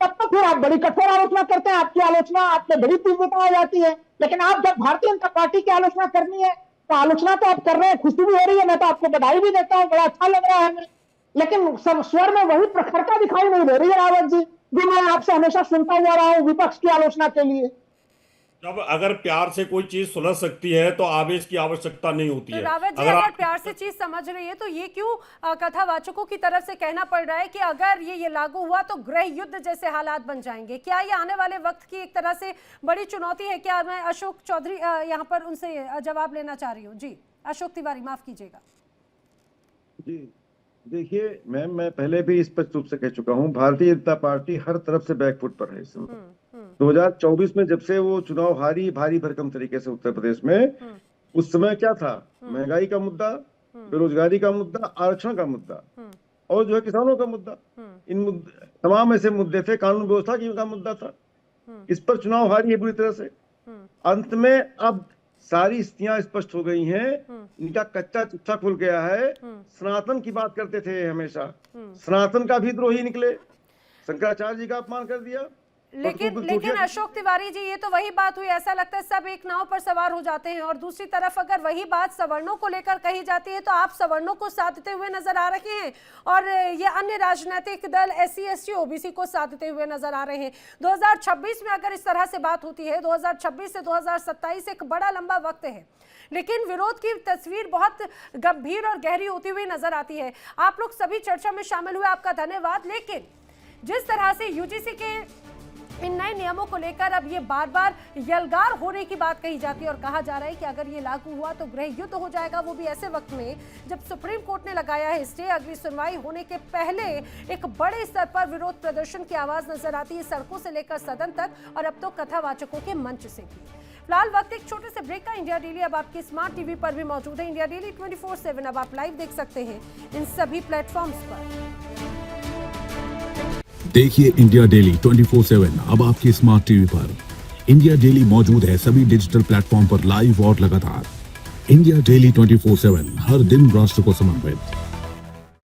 तब तो फिर आप बड़ी कठोर आलोचना करते हैं। आपकी आलोचना आपने बड़ी तीव्रता आ जाती है। लेकिन आप जब भारतीय जनता पार्टी की आलोचना करनी है तो आलोचना तो आप कर रहे हैं, खुशी भी हो रही है, मैं तो आपको बधाई भी देता हूँ, बड़ा अच्छा लग रहा है हमें। लेकिन सब स्वर में वही प्रखरता दिखाई नहीं दे रही है रावत जी, जो मैं आपसे हमेशा सुनता हुआ रहा हूँ विपक्ष की आलोचना के लिए। जब अगर प्यार से कोई चीज सुलझ सकती है तो आवेश की आवश्यकता नहीं होती है। रावत जी, अगर प्यार से चीज समझ रही है तो ये क्यों कथावाचकों की तरफ से कहना पड़ रहा है कि अगर ये लागू हुआ तो गृह युद्ध जैसे हालात बन जाएंगे? क्या ये आने वाले वक्त की एक तरह से बड़ी चुनौती है? क्या मैं अशोक चौधरी यहाँ पर उनसे जवाब लेना चाह रही हूँ। जी अशोक तिवारी, माफ कीजिएगा। जी देखिए मैम, मैं पहले भी स्पष्ट रूप से कह चुका हूँ, भारतीय जनता पार्टी हर तरफ से बैकफुट पर है इस समय। 2024 में जब से वो चुनाव हारी भारी भरकम तरीके से उत्तर प्रदेश में, उस समय क्या था? महंगाई का मुद्दा, बेरोजगारी का मुद्दा, आरक्षण का मुद्दा और जो है किसानों का मुद्दा। इन तमाम ऐसे मुद्दे थे, कानून व्यवस्था की का मुद्दा था। इस पर चुनाव हारी है बुरी तरह से। अंत में अब सारी स्थितियां स्पष्ट हो गई हैं, इनका कच्चा चिट्ठा खुल गया है। सनातन की बात करते थे हमेशा, सनातन का भी द्रोही निकले, शंकराचार्य जी का अपमान कर दिया। लेकिन अशोक तिवारी जी, ये तो वही बात हुई, ऐसा लगता है सब एक नाव पर सवार हो जाते हैं। और दूसरी तरफ अगर वही बात सवर्णों को लेकर कही जाती है तो आप सवर्णों को साधते हुए नजर आ रहे हैं और ये अन्य राजनीतिक दल SC ST OBC को साधते हुए नजर आ रहे हैं। 2026 में अगर इस तरह से बात होती है, 2026 से 2027 एक बड़ा लंबा वक्त है, लेकिन विरोध की तस्वीर बहुत गंभीर और गहरी होती हुई नजर आती है। आप लोग सभी चर्चा में शामिल हुए, आपका धन्यवाद। लेकिन जिस तरह से UGC के इन नए नियमों को लेकर अब ये बार बार यलगार होने की बात कही जाती है और कहा जा रहा है कि अगर ये लागू हुआ तो गृह युद्ध हो जाएगा, वो भी ऐसे वक्त में जब सुप्रीम कोर्ट ने लगाया है स्टे। अगली सुनवाई होने के पहले एक बड़े स्तर पर विरोध प्रदर्शन की आवाज नजर आती है, सड़कों से लेकर सदन तक और अब तो कथावाचकों के मंच से भी। फिलहाल वक्त एक छोटे से ब्रेक का। इंडिया डेली अब आपकी स्मार्ट टीवी पर भी मौजूद है। इंडिया डेली 24/7 अब आप लाइव देख सकते हैं इन सभी प्लेटफॉर्म्स पर। देखिए इंडिया डेली 24/7 अब आपकी स्मार्ट टीवी पर। इंडिया डेली मौजूद है सभी डिजिटल प्लेटफॉर्म पर लाइव और लगातार। इंडिया डेली 24/7 हर दिन राष्ट्र को समर्पित।